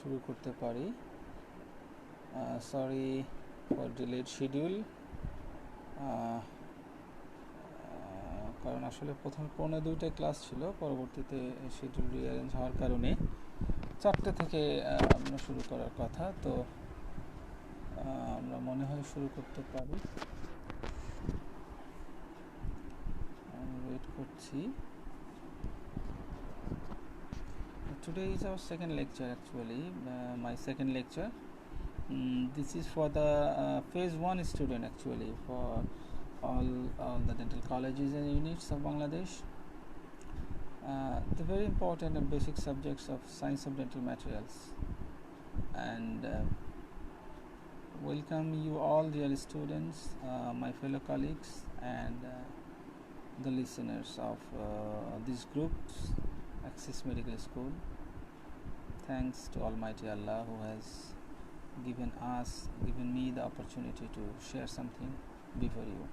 শুরু করতে পারি। সরি ফর ডিলেড শিডিউল, কারণ আসলে প্রথমে 1:45টায় ক্লাস ছিল, পরবর্তীতে শিডিউল রিঅ্যারেঞ্জ হওয়ার কারণে 4টে থেকে আমরা শুরু করার কথা। তো আমরা মনে হয় শুরু করতে পারি। আমি ওয়েট করছি। Today is our second lecture, actually my second lecture. This is for the phase 1 student, actually, for all the dental colleges and units of Bangladesh. The very important and basic subjects of science of dental materials. And welcome you all, dear students, my fellow colleagues, and the listeners of these groups, Axis Medical School. Thanks to Almighty Allah who has given me the opportunity to share something before you.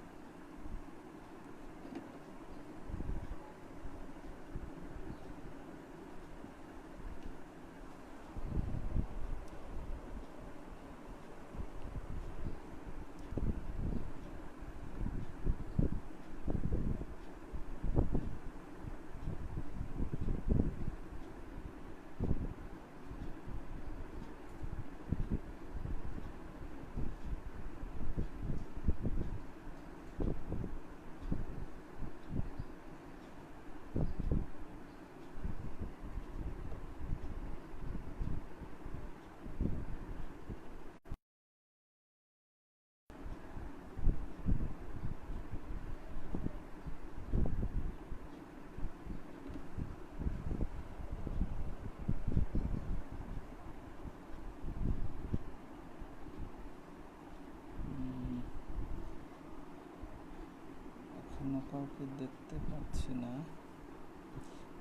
এখনো কাউকে দেখতে পাচ্ছি না।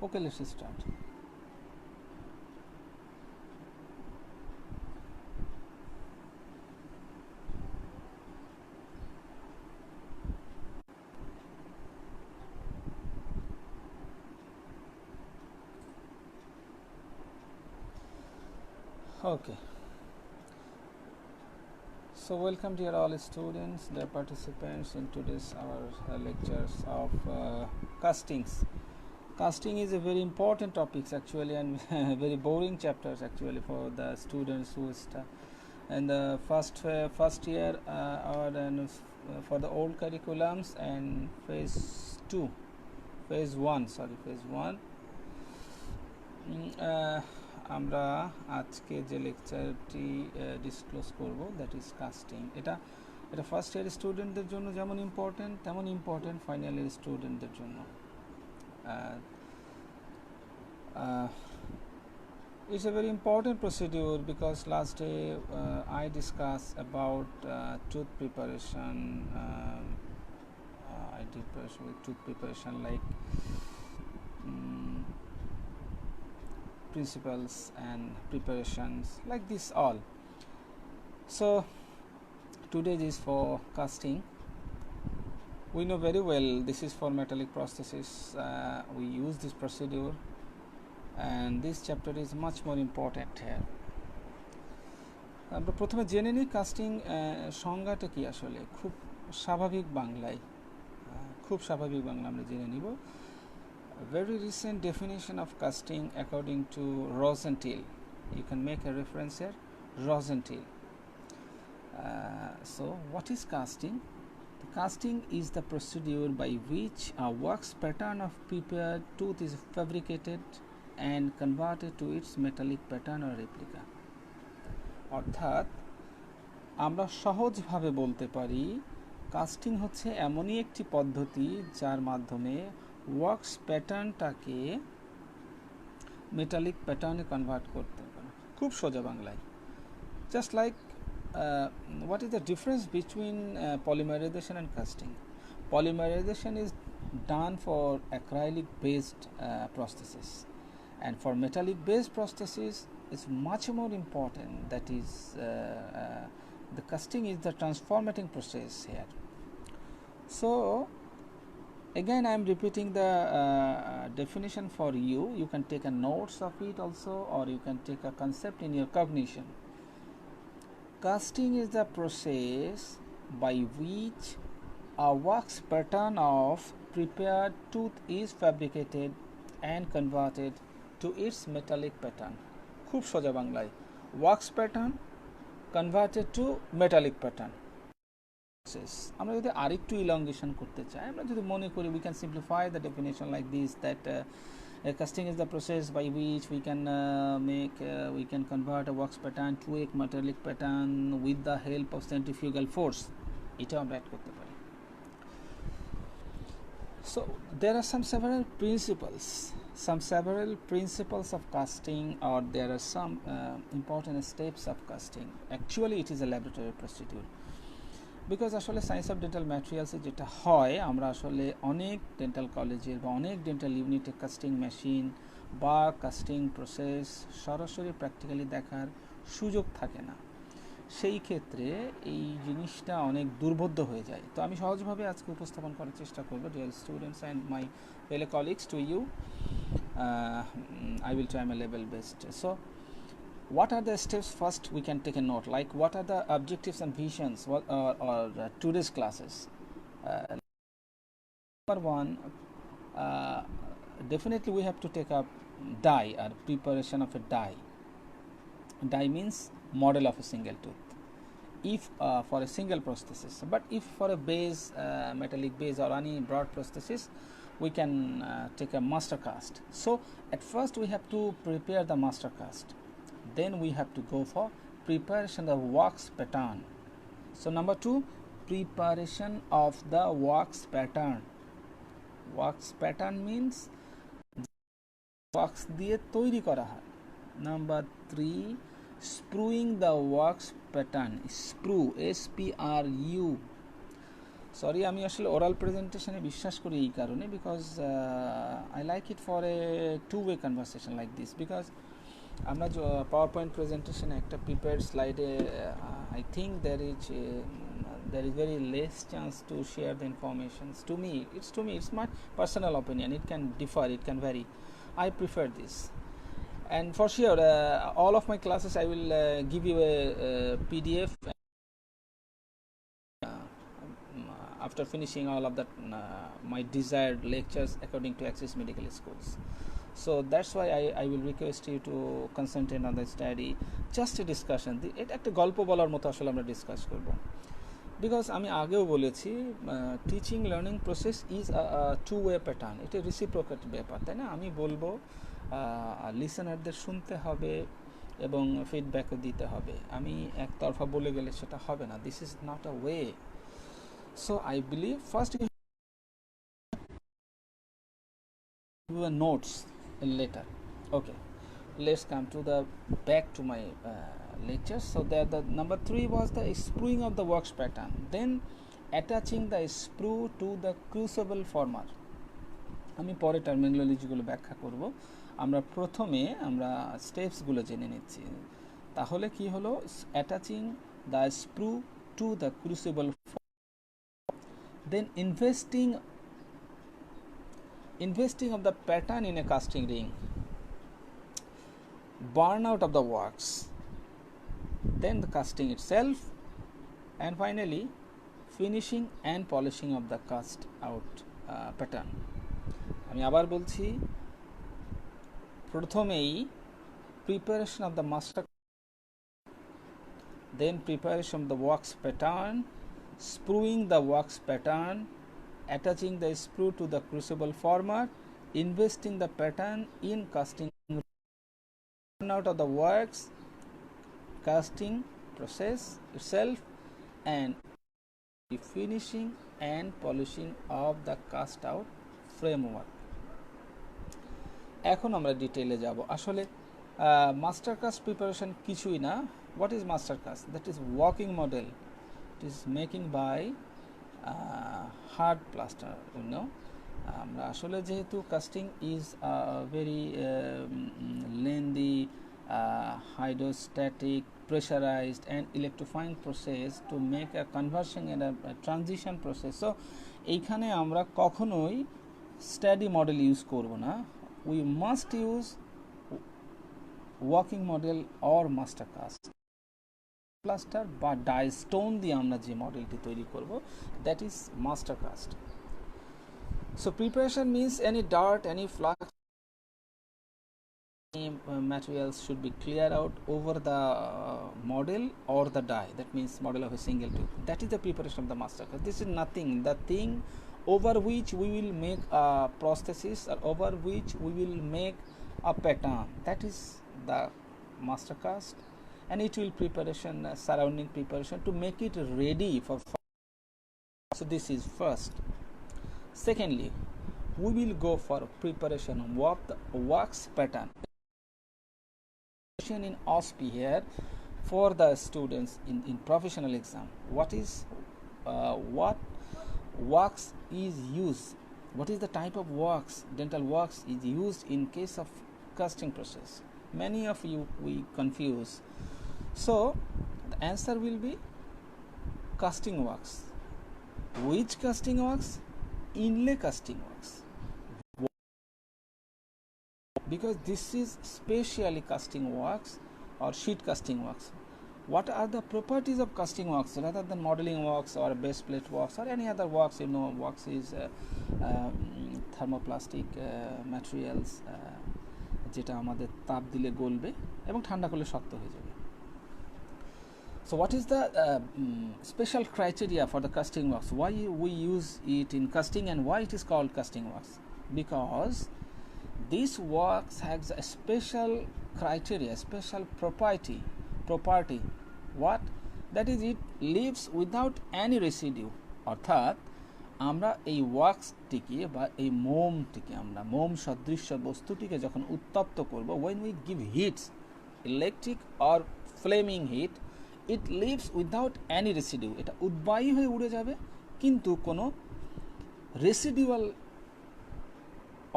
Okay, let's start. Okay. So welcome, dear all students, dear participants, in today's our lectures of castings. Casting is a very important topic, actually, and very boring chapters, actually, for the students who in the first year or for the old curriculums, and phase 1. আমরা আজকে যে লেকচারটি disclose করব, that is casting. এটা first year স্টুডেন্টদের জন্য যেমন important, তেমন ইম্পর্টেন্ট ফাইনাল ইয়ার স্টুডেন্টদের জন্য। It's a very important procedure because last day I discussed about tooth preparation. I did tooth preparation, like principles and preparations, like this all. So today is for casting. We know very well this is for metallic prosthesis. We use this procedure, and this chapter is much more important here. আমরা প্রথমে জেনে নিই casting সংজ্ঞাটা কি। আসলে খুব স্বাভাবিক বাংলা আমরা জেনে নিব। Very recent definition of casting according to Rosenthal. You can make a reference here, Rosenthal. So what is casting? The casting is the procedure by which a wax pattern of prepared tooth is fabricated and converted to its metallic pattern or replica. অর্থাৎ আমরা সহজভাবে বলতে পারি casting হচ্ছে এমনই একটি পদ্ধতি যার মাধ্যমে ওয়াক্স প্যাটার্নটাকে মেটালিক প্যাটার্নে কনভার্ট করতে পারে। খুব সোজা বাংলায়, just like what is the difference between polymerization and casting? Polymerization is done for acrylic based prosthesis, and for metallic based prosthesis is much more important. That is the casting is the transformating process here. So Again, I am repeating the definition for you. You can take a notes of it also, or you can take a concept in your cognition. Casting is the process by which a wax pattern of prepared tooth is fabricated and converted to its metallic pattern. খুব সোজা বাংলায়, wax pattern converted to metallic pattern. আমরা যদি আরেকটু elongation করতে চাই, আমরা যদি মনে করি, we can simplify the definition like this, that casting is the process by which we can convert a wax pattern to a metallic pattern with the help of centrifugal force. এটা আমরা add করতে পারি. So there are several principles of casting, or there are some important steps of casting. Actually it is a laboratory procedure, because আসলে science of dental ম্যাটেরিয়ালসে যেটা হয়, আমরা আসলে অনেক ডেন্টাল কলেজের বা অনেক ডেন্টাল ইউনিটে কাস্টিং মেশিন বা কাস্টিং প্রসেস সরাসরি প্র্যাকটিক্যালি দেখার সুযোগ থাকে না। সেই ক্ষেত্রে এই জিনিসটা অনেক দুর্বোধ্য হয়ে যায়। তো আমি সহজভাবে আজকে উপস্থাপন করার চেষ্টা করব, dear students and my fellow colleagues, to you. I will try my level best. So what are the steps? First we can take a note, like what are the objectives and visions or today's classes. Number one, definitely we have to take up die, or preparation of a die. Die means model of a single tooth, if for a single prosthesis. But if for a base, metallic base or any broad prosthesis, we can take a master cast. So at first we have to prepare the master cast, then we have to go for preparation of wax pattern. So number two, preparation of the wax pattern. Wax pattern means wax দিয়ে তৈরি করা হয়. Number three, spruing the wax pattern. Sprue, S-P-R-U. Sorry, আমি আসলে oral প্রেজেন্টেশনে বিশ্বাস করি এই কারণে, because I like it for a two way conversation like this, because আমরা পাওয়ার পয়েন্ট প্রেজেন্টেশনে একটা প্রিপেয়ার্ড স্লাইডে I think there is very less chance to share the informations. To me it's my personal opinion. It can differ, it can vary. I prefer this, and for sure all of my classes I will give you a PDF after finishing all of that my desired lectures according to Axis Medical Schools. So that's why I will request you to concentrate on the study. Just a discussion, এটা একটা গল্প বলার মতো আসলে আমরা discuss করব, because আমি আগেও বলেছি teaching learning process is two way pattern. এটা রিসিপ্রোকেট ব্যাপার, তাই না? আমি বলবো, লিসেনারদের শুনতে হবে এবং ফিডব্যাকও দিতে হবে। আমি একতরফা বলে গেলে সেটা হবে না। This is not a way. So I believe first you do a notes later. Okay, let's come to the back to my lectures. So there, the number three was the sprueing of the wax pattern, then attaching the sprue to the crucible former. আমি পরে টার্মিনোলজিগুলো ব্যাখ্যা করব। আমরা প্রথমে স্টেপসগুলো জেনে নিচ্ছি। তাহলে কি হলো? Attaching the sprue to the crucible, then investing of the pattern in a casting ring, burn out of the wax, then the casting itself, and finally finishing and polishing of the cast out pattern. আমি আবার বলছি, প্রথমেই preparation of the master, then preparation of the wax pattern, sprueing the wax pattern, attaching the sprue to the crucible former, investing the pattern in casting, burn out of the wax, casting process itself, and the finishing and polishing of the cast out framework. এখন আমরা ডিটেইলে যাব। আসলে master caste preparation কিছুই না। What is master cast? That is working model. It is making by hard plaster, you know. আমরা আসলে যেহেতু casting is very lengthy hydrostatic, pressurized and electrifying process to make a conversion and a transition process. So এইখানে আমরা কখনোই study model use করব না, we must use working model or master cast. Plaster বা die stone দিয়ে আমরা যে মডেলটি তৈরি করব, that is master cast. So preparation means any dirt, any flux, materials should be cleared out over the model or the die, that means model of a single tube. That is the preparation of the master cast. This is nothing, the thing over which we will make a prosthesis or over which we will make a pattern, that is the master cast, and it will preparation surrounding preparation to make it ready for. So this is first. Secondly, we will go for preparation of the works pattern in OSP here for the students in professional exam. What works is used, what is the type of works, dental works is used in case of casting process. Many of you we confuse, so the answer will be casting works. Which casting works? Inlay casting works, because this is specially casting works or sheet casting works. What are the properties of casting works rather than modeling works or base plate works or any other works? You know, works is thermoplastic materials, যেটা আমাদের তাপ দিলে গলবে এবং ঠান্ডা করলে শক্ত হয়ে যাবে। So what is the special criteria for the casting works? Why we use it in casting and why it is called casting works? Because this works has a special criteria, special property. What? That is, it leaves without any residue. অর্থাৎ আমরা এই ওয়াক্সটিকে বা এই মোমটিকে, আমরা মোম সদৃশ্য বস্তুটিকে যখন উত্তপ্ত করব, when we give heats, electric or flaming heat, it leaves without any residue. এটা উদ্বায়ী হয়ে উড়ে যাবে, কিন্তু কোনো রেসিডুয়াল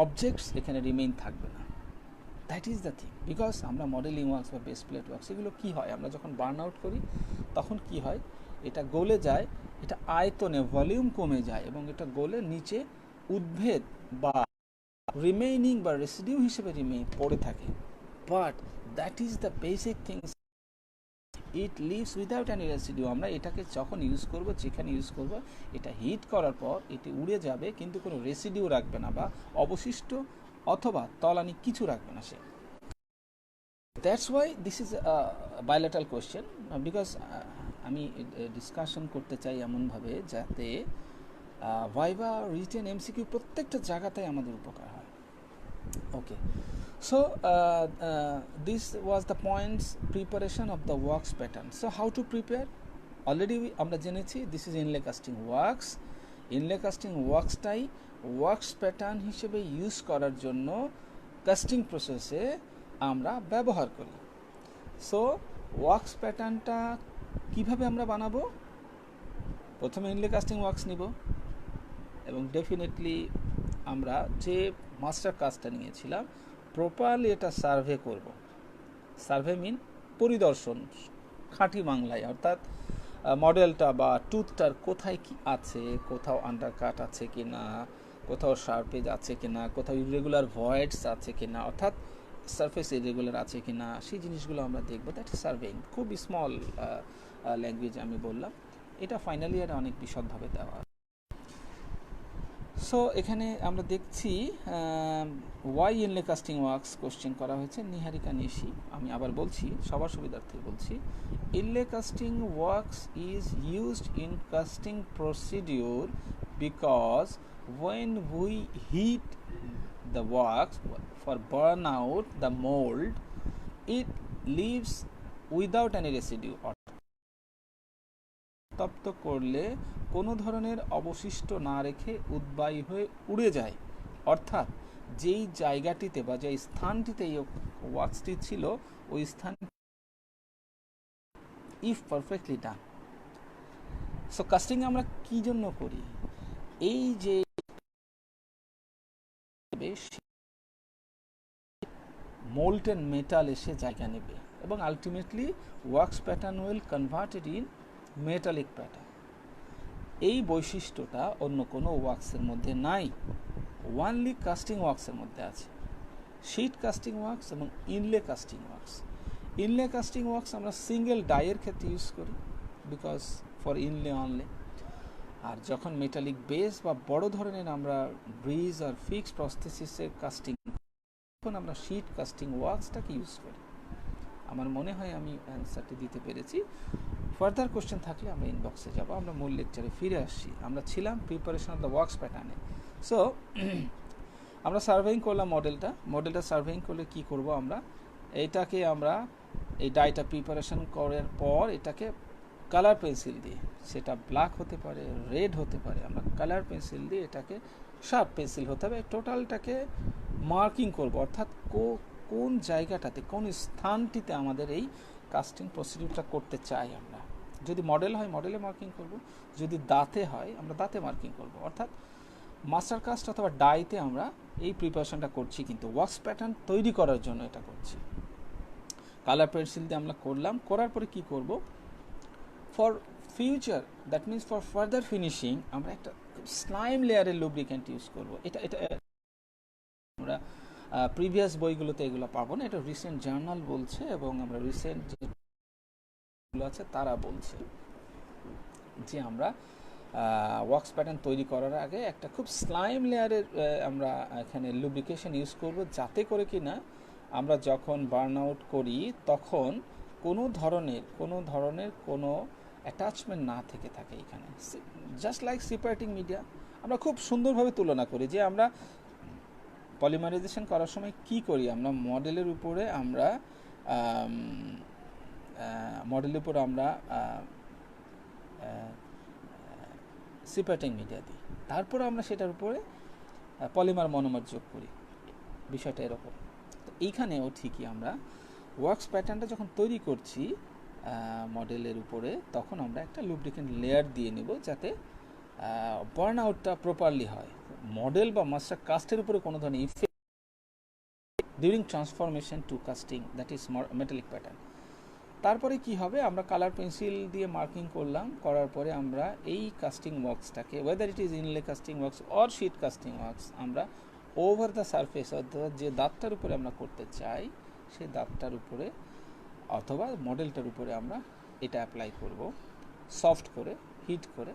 অবজেক্টস এখানে রিমেইন থাকবে না। That is the thing. Because আমরা মডেলিং ওয়ার্কস বা বেস প্লেট ওয়ার্কস, এগুলো কী হয়, আমরা যখন বার্ন আউট করি তখন কি হয়, এটা গলে যায়, এটা আয়তনে ভলিউম কমে যায় এবং এটা গলে নিচে উদ্ভেদ বা রিমেইনিং বা রেসিডিউ হিসেবে পড়ে থাকে। But that is the basic things, it leaves without any residue. আমরা এটাকে যখন ইউজ করব, যেখানে ইউজ করব, এটা হিট করার পর এটি উড়ে যাবে, কিন্তু কোনো রেসিডিউ রাখবে না বা অবশিষ্ট অথবা তলানি কিছু রাখবে না সে। That's why this is bilateral question, because আমি ডিসকাশন করতে চাই এমনভাবে যাতে ভাইভা, রিটেন, এমসিকিউ প্রত্যেকটা জায়গাতেই আমাদের উপকার হয়। ওকে, so this was the points preparation of the works pattern. So how to prepare? Already আমরা জেনেছি, this is inlay casting works. Inlay casting worksটাই works pattern হিসেবে ইউজ করার জন্য কাস্টিং প্রসেসে আমরা ব্যবহার করি। সো ওয়ার্কস প্যাটার্নটা কিভাবে আমরা বানাবো? প্রথমে ইনলে কাস্টিং ওয়ার্কস নিব এবং ডেফিনেটলি আমরা যে মাস্টার কাজটা নিয়েছিলাম প্রপারলি এটা সার্ভে করব। সার্ভে মিন পরিদর্শন, খাঁটি বাংলায়, অর্থাৎ মডেলটা বা টুথটার কোথায় কি আছে, কোথাও আন্ডারকাট আছে কি না, কোথাও শার্পেজ আছে কি না, কোথাও ইরেগুলার ভয়েডস আছে কি না, অর্থাৎ সারফেস ইরেগুলার আছে কি না, সেই জিনিসগুলো আমরা দেখব। That is surveying. খুব স্মল ল্যাঙ্গুয়েজ আমি বললাম, এটা ফাইনালি আর অনেক বিশদভাবে দেওয়া। সো এখানে আমরা দেখছি Y inlay casting works question করা হয়েছে নিহারিকা নিশি। আমি আবার বলছি, সবার সুবিধার্থে বলছি, inlay casting wax is used in casting procedure because when we heat the wax for burn out the mold, it leaves without any residue. তপ্ত করলে কোনো ধরনের অবশিষ্ট না রেখে উদ্বায়ী হয়ে উড়ে যায়, অর্থাৎ যেই জায়গাটিতে বা যেই স্থানটিতে এই ওয়াক্সটি ছিল ওই স্থান if perfectly done. So casting আমরা কি জন্য করি? এই যে মোল্টেন মেটাল এসে জায়গা নেবে এবং ultimately wax pattern will converted in metallic pattern. এই বৈশিষ্ট্যটা অন্য কোনো ওয়াক্সের মধ্যে নাই, ওয়ানলি কাস্টিং ওয়াক্সের মধ্যে আছে। শিট কাস্টিং ওয়াক্স এবং inlay casting wax. Inlay casting wax আমরা সিঙ্গেল ডাইয়ের ক্ষেত্রে ইউজ করি, বিকজ ফর ইনলে অনলি। আর যখন মেটালিক বেস বা বড় ধরনের আমরা ব্রিজ আর ফিক্সড প্রস্থেসিসের কাস্টিং, তখন আমরা শিট কাস্টিং ওয়াক্সটাকে ইউজ করি। আমার মনে হয় আমি অ্যান্সারটি দিতে পেরেছি। ফার্দার কোশ্চেন থাকলে আমরা ইনবক্সে যাব। আমরা মূল লেকচারে ফিরে আসছি। আমরা ছিলাম প্রিপারেশন অফ দ্য ওয়াক্স প্যাটার্নে। সো আমরা সার্ভেইং করলাম মডেলটা সার্ভেইং করলে কি করব, আমরা এইটাকে আমরা এই ডাইটা প্রিপারেশন করার পর এটাকে কালার পেন্সিল দিয়ে, সেটা ব্ল্যাক হতে পারে, রেড হতে পারে, আমরা কালার পেন্সিল দিয়ে এটাকে, শার্প পেন্সিল হতে হবে, টোটালটাকে মার্কিং করব, অর্থাৎ কোন জায়গাটাতে, কোন স্থানটিতে আমাদের এই কাস্টিং প্রসিডিউরটা করতে চাই আমরা। যদি মডেল হয় মডেলে মার্কিং করব, যদি দাঁতে হয় আমরা দাঁতে মার্কিং করব। অর্থাৎ মাস্টার কাস্ট অথবা ডাইতে আমরা এই প্রিপারেশনটা করছি, কিন্তু ওয়াক্স প্যাটার্ন তৈরি করার জন্য এটা করছি। কালার পেন্সিল দিয়ে আমরা করলাম, করার পরে কি করব, for future, that means for further finishing, আমরা একটা স্লাইম লেয়ারের লুব্রিক্যান্ট ইউজ করব। এটা আমরা প্রিভিয়াস বইগুলোতে এগুলো পাবো না, এটা রিসেন্ট জার্নাল বলছে এবং আমরা রিসেন্ট যেগুলো আছে তারা বলছে যে আমরা ওয়াক্স প্যাটার্ন তৈরি করার আগে একটা খুব স্লাইম লেয়ারের আমরা এখানে লুব্রিকেশন ইউজ করব, যাতে করে কি না আমরা যখন বার্ন আউট করি তখন কোনো ধরনের কোনো অ্যাটাচমেন্ট না থেকে থাকে এখানে। জাস্ট লাইক সেপারেটিং মিডিয়া আমরা খুব সুন্দরভাবে তুলনা করি যে আমরা পলিমারাইজেশন করার সময় কি করি, আমরা মডেলের উপরে আমরা সেপারেটিং মিডিয়া দিই, তারপর আমরা সেটার উপরে পলিমার মনোমার যোগ করি। বিষয়টা এরকম। তো এইখানেও ঠিকই আমরা ওয়াক্স প্যাটার্নটা যখন তৈরি করছি মডেলের উপরে, তখন আমরা একটা লুব্রিকেন্ট লেয়ার দিয়ে নেব যাতে বার্ন আউটটা প্রপারলি হয়। মডেল বা মাস্টার কাস্টের উপরে কোনো ধরনের effect during transformation to casting, that is metallic pattern. তারপরে কি হবে, আমরা কালার পেন্সিল দিয়ে মার্কিং করলাম, করার পরে আমরা এই কাস্টিং ওয়াক্সটাকে, whether it is inlay casting wax or sheet casting wax, আমরা ওভার দ্য সারফেস, অর্থাৎ যে দাঁতটার উপরে আমরা করতে চাই সেই দাঁতটার উপরে অথবা মডেলটার উপরে আমরা এটা অ্যাপ্লাই করব, সফট করে, হিট করে,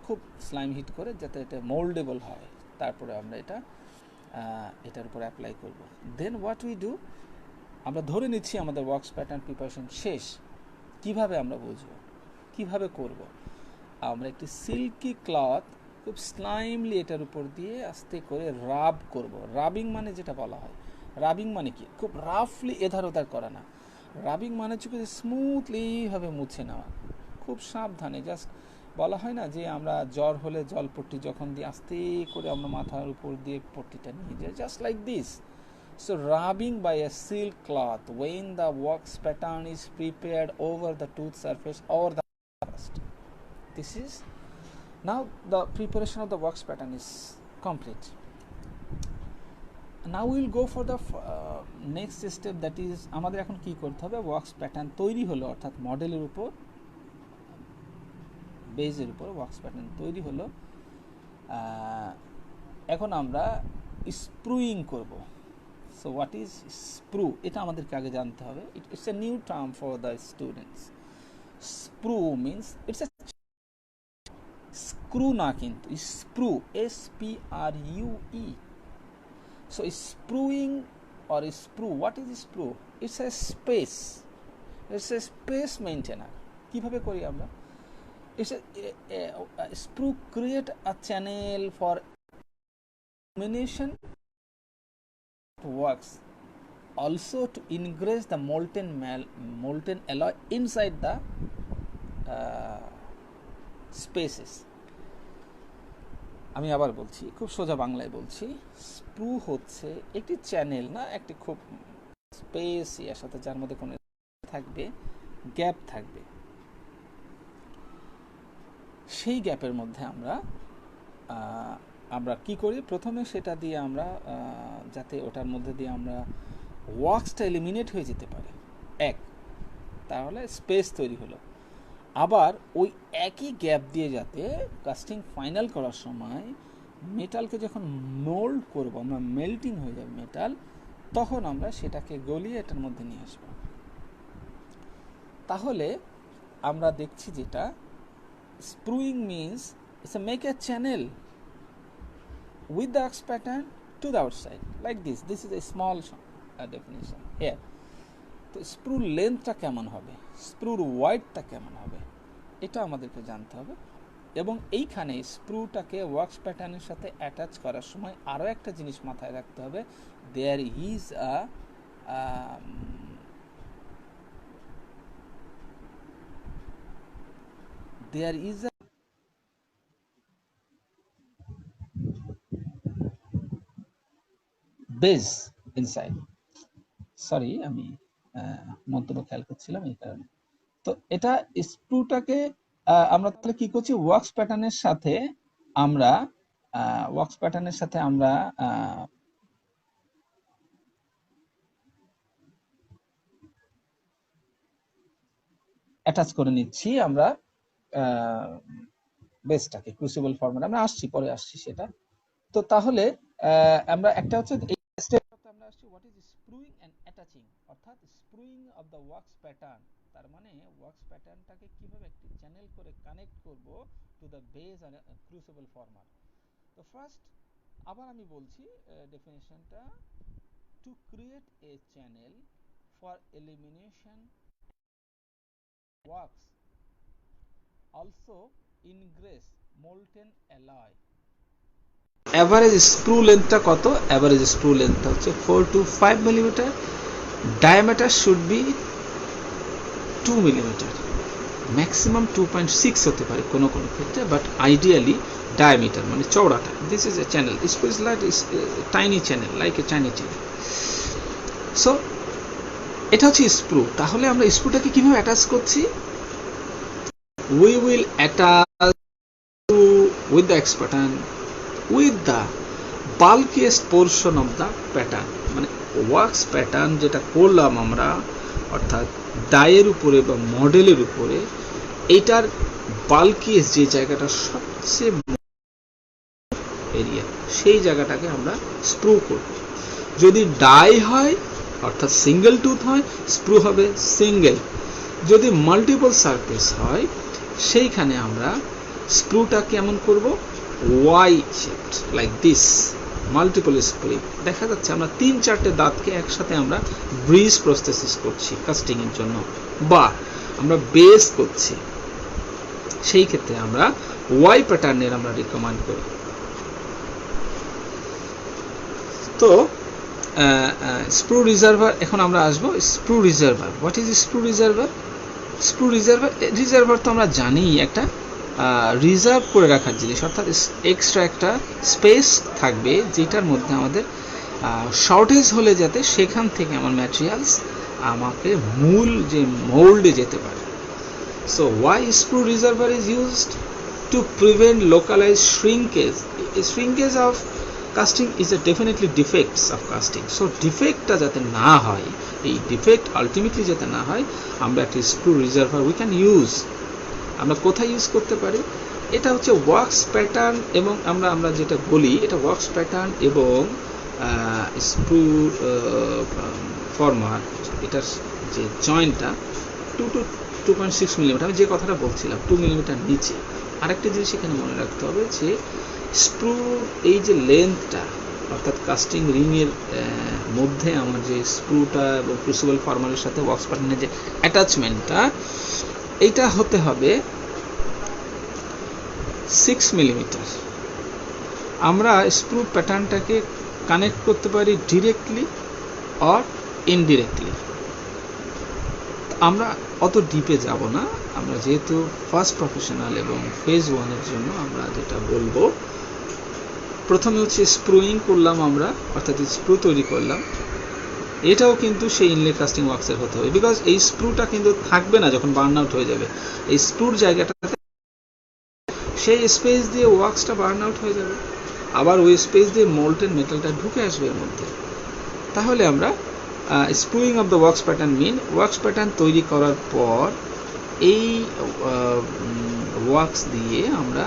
খুব স্লাইম হিট করে, যাতে এটা মোল্ডেবল হয়। তারপরে আমরা এটার উপরে অ্যাপ্লাই করব। দেন হোয়াট উই ডু, আমরা ধরে নিচ্ছি আমাদের ওয়াক্স প্যাটার্ন প্রিপারেশন শেষ। কিভাবে আমরা বুঝবো, কিভাবে করব, আমরা একটি সিল্কি ক্লথ খুব স্লাইমলি এটার উপর দিয়ে আস্তে করে রাব করব। রাবিং মানে যেটা বলা হয়, রাবিং মানে কি, খুব রাফলি এধার ওধার করা না। রাবিং মানে হচ্ছে স্মুথলি ভাবে মুছে নেওয়া, খুব সাবধানে। জাস্ট বলা হয় না যে আমরা জ্বর হলে জলপট্টি যখন দিই আস্তে করে আমরা মাথার উপর দিয়ে পট্টিটা নিয়ে যাই, just like this. So rubbing by a silk cloth when the wax pattern is prepared over the tooth surface or the crust. This is now the preparation of the wax pattern is complete. Now we will go for the next step, that is আমাদের এখন কি করতে হবে, wax pattern তৈরি হলো, অর্থাৎ মডেলের উপর বেজের উপর wax pattern তৈরি হলো, এখন আমরা স্প্রুইং করব। So what is sprue? এটা আমাদেরকে আগে জানতে হবে। It's a new term for the students. Sprue means it's a screw না, কিন্তু sprue, S-P-R-U-E. So sprueing or sprue, what is sprue? It's a space maintainer. কিভাবে করি আমরা? It's a sprue create a channel for illumination works, also to ingress the molten alloy inside the spaces. আমি আবার বলছি, খুব সোজা বাংলায় বলছি, স্প্রু হচ্ছে একটি চ্যানেল, না একটি খুব স্পেস এর সাথে, যার মধ্যে কোনো থাকবে, গ্যাপ থাকবে, সেই গ্যাপের মধ্যে আমরা আমরা কি করি, প্রথমে সেটা দিয়ে আমরা যাতে ওটার মধ্যে দিয়ে আমরা ওয়াক্সটা এলিমিনেট হয়ে যেতে পারে, এক, তাহলে স্পেস তৈরি হলো। আবার ওই একই গ্যাপ দিয়ে যাতে কাস্টিং ফাইনাল করার সময় মেটালকে যখন মোল্ড করব আমরা, মেল্টিং হয়ে যাবে মেটাল, তখন আমরা সেটাকে গলিয়ে এটার মধ্যে নিয়ে আসব। তাহলে আমরা দেখছি যেটা spruing means it's a make a channel with the wax pattern to the outside like this. This is a small definition here. তো স্প্রুর লেন্থটা কেমন হবে, স্প্রুর ওয়াইডটা কেমন হবে, এটা আমাদেরকে জানতে হবে। এবং এইখানে স্প্রুটাকে ওয়াক্স প্যাটার্নের সাথে অ্যাটাচ করার সময় আরও একটা জিনিস মাথায় রাখতে হবে, there is a base inside. Sorry, আমি মন্তব্য খেয়াল করছিলাম এই কারণে। তো এটা স্প্রুটাকে আমরা তাহলে কি করছি, ওয়াক্স প্যাটার্নের সাথে আমরা অ্যাটাচ করে নিচ্ছি আমরা বেসটাকে ক্রুসিবল ফরম্যাট। আমরা আসছি, পরে আসছি সেটা। তো তাহলে আমরা একটা হচ্ছে এই স্টেপটাতে আমরা আসছি হোয়াট ইজ স্প্রুইং এন্ড অ্যাটাচিং, অর্থাৎ স্প্রুইং অফ দ্য ওয়াক্স প্যাটার্ন, তার মানে ওয়াক্স প্যাটার্নটাকে কিভাবে একটি চ্যানেল করে কানেক্ট করব to the base and crucible former. তো ফার্স্ট আবার আমি বলছি ডেফিনেশনটা, to create a channel for elimination wax also ingress molten alloy. Average sprue লেন্থটা কত, অ্যাভারেজ স্ক্রু লেন্থটা হচ্ছে 4 to 5 millimetre, diameter should be 2 millimetre, maximum 2.6 হতে পারে কোনো কোনো ক্ষেত্রে, বাট আইডিয়ালি ডায়ামিটার মানে চওড়াটা। This is a channel, sprue is like tiny channel, like a tiny channel. So এটা হচ্ছে স্প্রু। তাহলে আমরা স্প্রুটাকে কিভাবে অ্যাটাচ করছি, we will attach with the wax pattern with the bulkiest portion of the pattern, মানে wax pattern যেটা করলাম আমরা, অর্থাৎ ডাইয়ের উপরে বা মডেলের উপরে, এইটার বাল্কিয়েস্ট যে জায়গাটা সবচেয়ে এরিয়া, সেই জায়গাটাকে আমরা স্প্রু করব। যদি ডাই হয় অর্থাৎ সিঙ্গেল টুথ হয়, স্প্রু হবে সিঙ্গেল। যদি মাল্টিপল সারফেস হয়, সেইখানে আমরা স্প্রুটা কেমন করব, Y shaped, like this, multiple sprue. দেখা যাচ্ছে আমরা 3-4টে দাঁতকে একসাথে আমরা ব্রিজ প্রসেসিস করছি কাস্টিং এর জন্য, বা আমরা বেস করছি, সেই ক্ষেত্রে আমরা ওয়াই প্যাটার্নের আমরা রিকমেন্ড করি। তো স্প্রু রিজার্ভার, এখন আমরা আসবো sprue reservoir. What is sprue reservoir? Screw reservoir তো আমরা জানি একটা রিজার্ভ করে রাখার জিনিস, অর্থাৎ এক্সট্রা একটা স্পেস থাকবে যেটার মধ্যে আমাদের শর্টেজ হলে যাতে সেখান থেকে আমার ম্যাটেরিয়ালস আমাকে মূল যে মোল্ডে যেতে পারে। So why sprue reservoir is used to prevent localise shrinkage of casting is a definitely defects of casting. So ডিফেক্টটা যাতে না হয়, এই ডিফেক্ট আলটিমেটলি যাতে না হয়, আমরা একটা screw reservoir we can use. আমরা কোথায় ইউজ করতে পারি, এটা হচ্ছে ওয়াক্স প্যাটার্ন, এবং আমরা যেটা বলি এটা ওয়াক্স প্যাটার্ন এবং স্ক্রু ফরমার, এটার যে জয়েন্টটা 2 to 2.6 মিলিমিটার, আমি যে কথাটা বলছিলাম 2 মিলিমিটার নিচে। আরেকটা জিনিস এখানে মনে রাখতে হবে যে স্ক্রু এই যে লেন্থটা, অর্থাৎ কাস্টিং রিংয়ের মধ্যে আমার যে স্ক্রুটা এবং ক্রুসিবল ফরমারের সাথে ওয়াক্স প্যাটার্নের যে অ্যাটাচমেন্টটা, এইটা হতে হবে 6 মিলিমিটার। আমরা স্ক্রু প্যাটার্নটাকে কানেক্ট করতে পারি ডিরেক্টলি অর ইনডিরেক্টলি। আমরা অত ডিপে যাব না, আমরা যেহেতু ফার্স্ট প্রফেশনাল এবং ফেজ 1-এর জন্য আমরা যেটা বলবো, প্রথমে হচ্ছে স্প্রুইং করলাম আমরা, অর্থাৎ স্ক্রু তৈরি করলাম। এটাও কিন্তু সেই ইনলে কাস্টিং ওয়াক্সের হতে হবে, বিকজ এই স্ক্রুটা কিন্তু থাকবে না যখন বার্ন আউট হয়ে যাবে। এই স্ক্রুর জায়গাটাতে সেই স্পেস দিয়ে ওয়াক্সটা বার্ন আউট হয়ে যাবে। আবার ওই স্পেস দিয়ে মোল্টেন মেটালটা ঢুকে আসবে এর মধ্যে। তাহলে আমরা spruing of the wax pattern mean wax pattern তৈরি করার পর এই ওয়ার্কস দিয়ে আমরা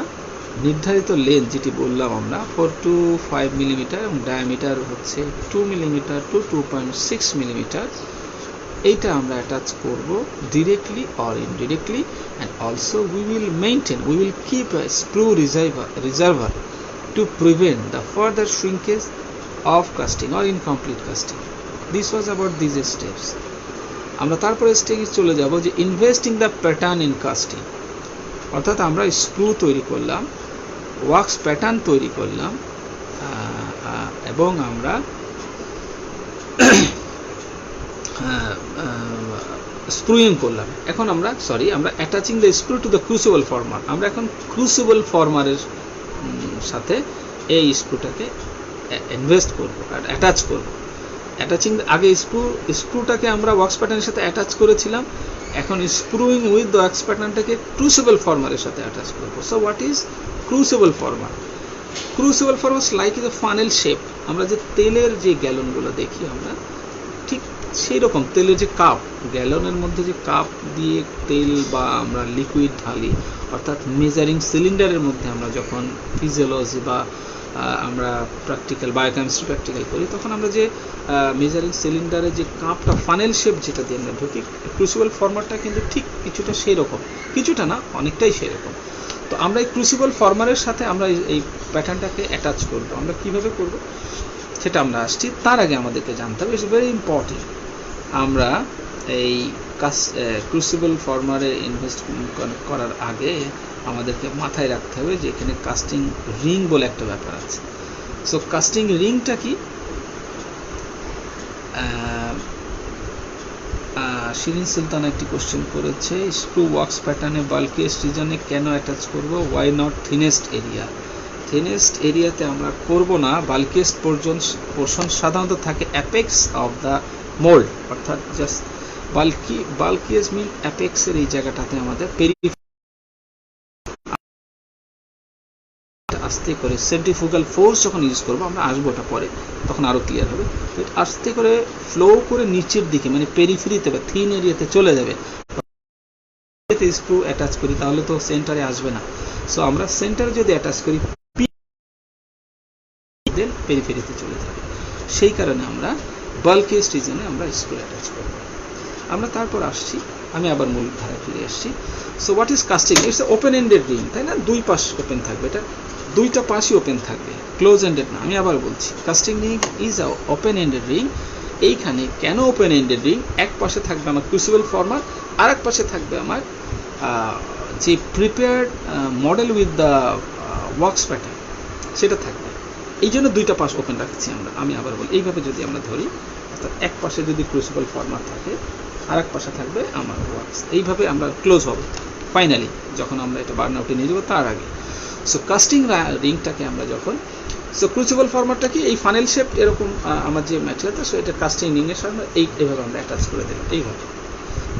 নির্ধারিত লেন্থ যেটি বললাম আমরা 4 to 5 মিলিমিটার এবং ডায়ামিটার হচ্ছে 2 মিলিমিটার টু 2.6 মিলিমিটার, এইটা আমরা অ্যাটাচ করব directly or indirectly, and also we will keep a screw reservoir to prevent the further shrinkage of casting or incomplete casting. This was about these steps. আমরা তারপরে স্টেজে চলে যাব যে investing the pattern in casting, অর্থাৎ আমরা screw তৈরি করলাম, ওয়ার্কস প্যাটার্ন তৈরি করলাম, এবং আমরা স্ক্রুইং করলাম। এখন আমরা attaching the screw to the crucible former, আমরা এখন ক্রুসিবল ফর্মারের সাথে এই স্ক্রুটাকে ইনভেস্ট করব আর অ্যাটাচ করব। অ্যাটাচিং আগে স্ক্রুটাকে আমরা ওয়ার্কস প্যাটার্নের সাথে অ্যাটাচ করেছিলাম, এখন স্ক্রুইং উইথ দ্য ওয়ার্কস প্যাটার্নটাকে ক্রুসিবল ফর্মারের সাথে অ্যাটাচ করব। So what is crucible former? Crucible former like is a funnel shape. আমরা যে তেলের যে গ্যালনগুলো দেখি আমরা ঠিক সেই রকম তেলের যে কাপ, গ্যালনের মধ্যে যে কাপ দিয়ে তেল বা আমরা লিকুইড ঢালি, অর্থাৎ মেজারিং সিলিন্ডারের মধ্যে আমরা যখন ফিজিওলজি বা আমরা প্র্যাকটিক্যাল বায়োকেমিস্ট্রি প্র্যাকটিক্যাল করি, তখন আমরা যে মেজারিং সিলিন্ডারের যে কাপটা ফানেল শেপ যেটা দিয়ে আমরা ঢুকি, ক্রুসিবল ফর্মারটা কিন্তু ঠিক কিছুটা সেই রকম, কিছুটা না অনেকটাই সেই রকম। তো আমরা এই ক্রুসিবল ফর্মারের সাথে আমরা এই প্যাটার্নটাকে অ্যাটাচ করব। আমরা কিভাবে করব সেটা আমরা আসছি, তার আগে আমাদেরকে জানতে হবে, ইটস ভেরি ইম্পর্টেন্ট, আমরা এই ক্রুসিবল ফর্মারে ইনভেস্ট করার আগে আমাদেরকে মাথায় রাখতে হবে যে এখানে কাস্টিং রিং বলে একটা ব্যাপার আছে। সো কাস্টিং রিংটা কি? শিরিন সুলতান একটি কোশ্চেন করেছে, স্ক্রু ওয়ার্কস প্যাটার্নে বাল্কিয়েস্ট রিজনে কেন অ্যাটাচ করব, why not thinnest area? Thinnest এরিয়াতে আমরা করব না, বাল্কিয়েস্ট পোর্শন সাধারণত থাকে অ্যাপেক্স অফ দ্য মোল্ড, অর্থাৎ জাস্ট বাল্কিয়েস্ট মিন অ্যাপেক্সের এই জায়গাটাতে আমাদের আস্তে করে সেন্ট্রিফুগাল ফোর্স যখন ইউজ করবো, আমরা আসবো ওটা পরে, তখন আরও ক্লিয়ার হবে। আস্তে করে ফ্লো করে নিচের দিকে মানে পেরিফেরিতে বা থিন এরিয়াতে চলে যাবে। স্ক্রু অ্যাটাচ করি তাহলে তো সেন্টারে আসবে না। সো আমরা সেন্টারে যদি অ্যাটাচ করি পেরিফেরিতে চলে যাবে, সেই কারণে আমরা বাল্কিয়েস্ট রিজনে আমরা স্ক্রু অ্যাটাচ করব। আমরা তারপর আসছি, আমি আবার মূল ধারায় ফিরে আসছি। So what is casting? It's open ended ring, তাই না? দুই পাশ ওপেন থাকবে, এটা দুইটা পাশই ওপেন থাকবে, ক্লোজ এন্ডেড না। আমি আবার বলছি, casting ring is a open ended ring. এইখানে কেন ওপেন এন্ডেড রিং? এক পাশে থাকবে আমার ক্রুসিবল ফর্মার, আর এক পাশে থাকবে আমার যে prepared model with the wax pattern, সেটা থাকবে। এই জন্য দুইটা পাশ ওপেন রাখছি আমরা। আমি আবার বলি, এইভাবে যদি আমরা ধরি, অর্থাৎ এক পাশে যদি ক্রুসিবল ফর্মার থাকে, আর এক পাশে থাকবে আমার ওয়ার্কস, এইভাবে আমরা ক্লোজ হবে ফাইনালি যখন আমরা এটা বার্ন আউটে নিয়ে যাবো তার আগে। সো কাস্টিং রিংটাকে আমরা যখন, সো ক্রুসিবল ফর্মারটা কি এই ফানেল শেপ এরকম আমার যে ম্যাটেরিয়ালটা, সো এটা কাস্টিং রিংয়ের সামনে এইভাবে আমরা অ্যাটাচ করে দিলাম এইভাবে।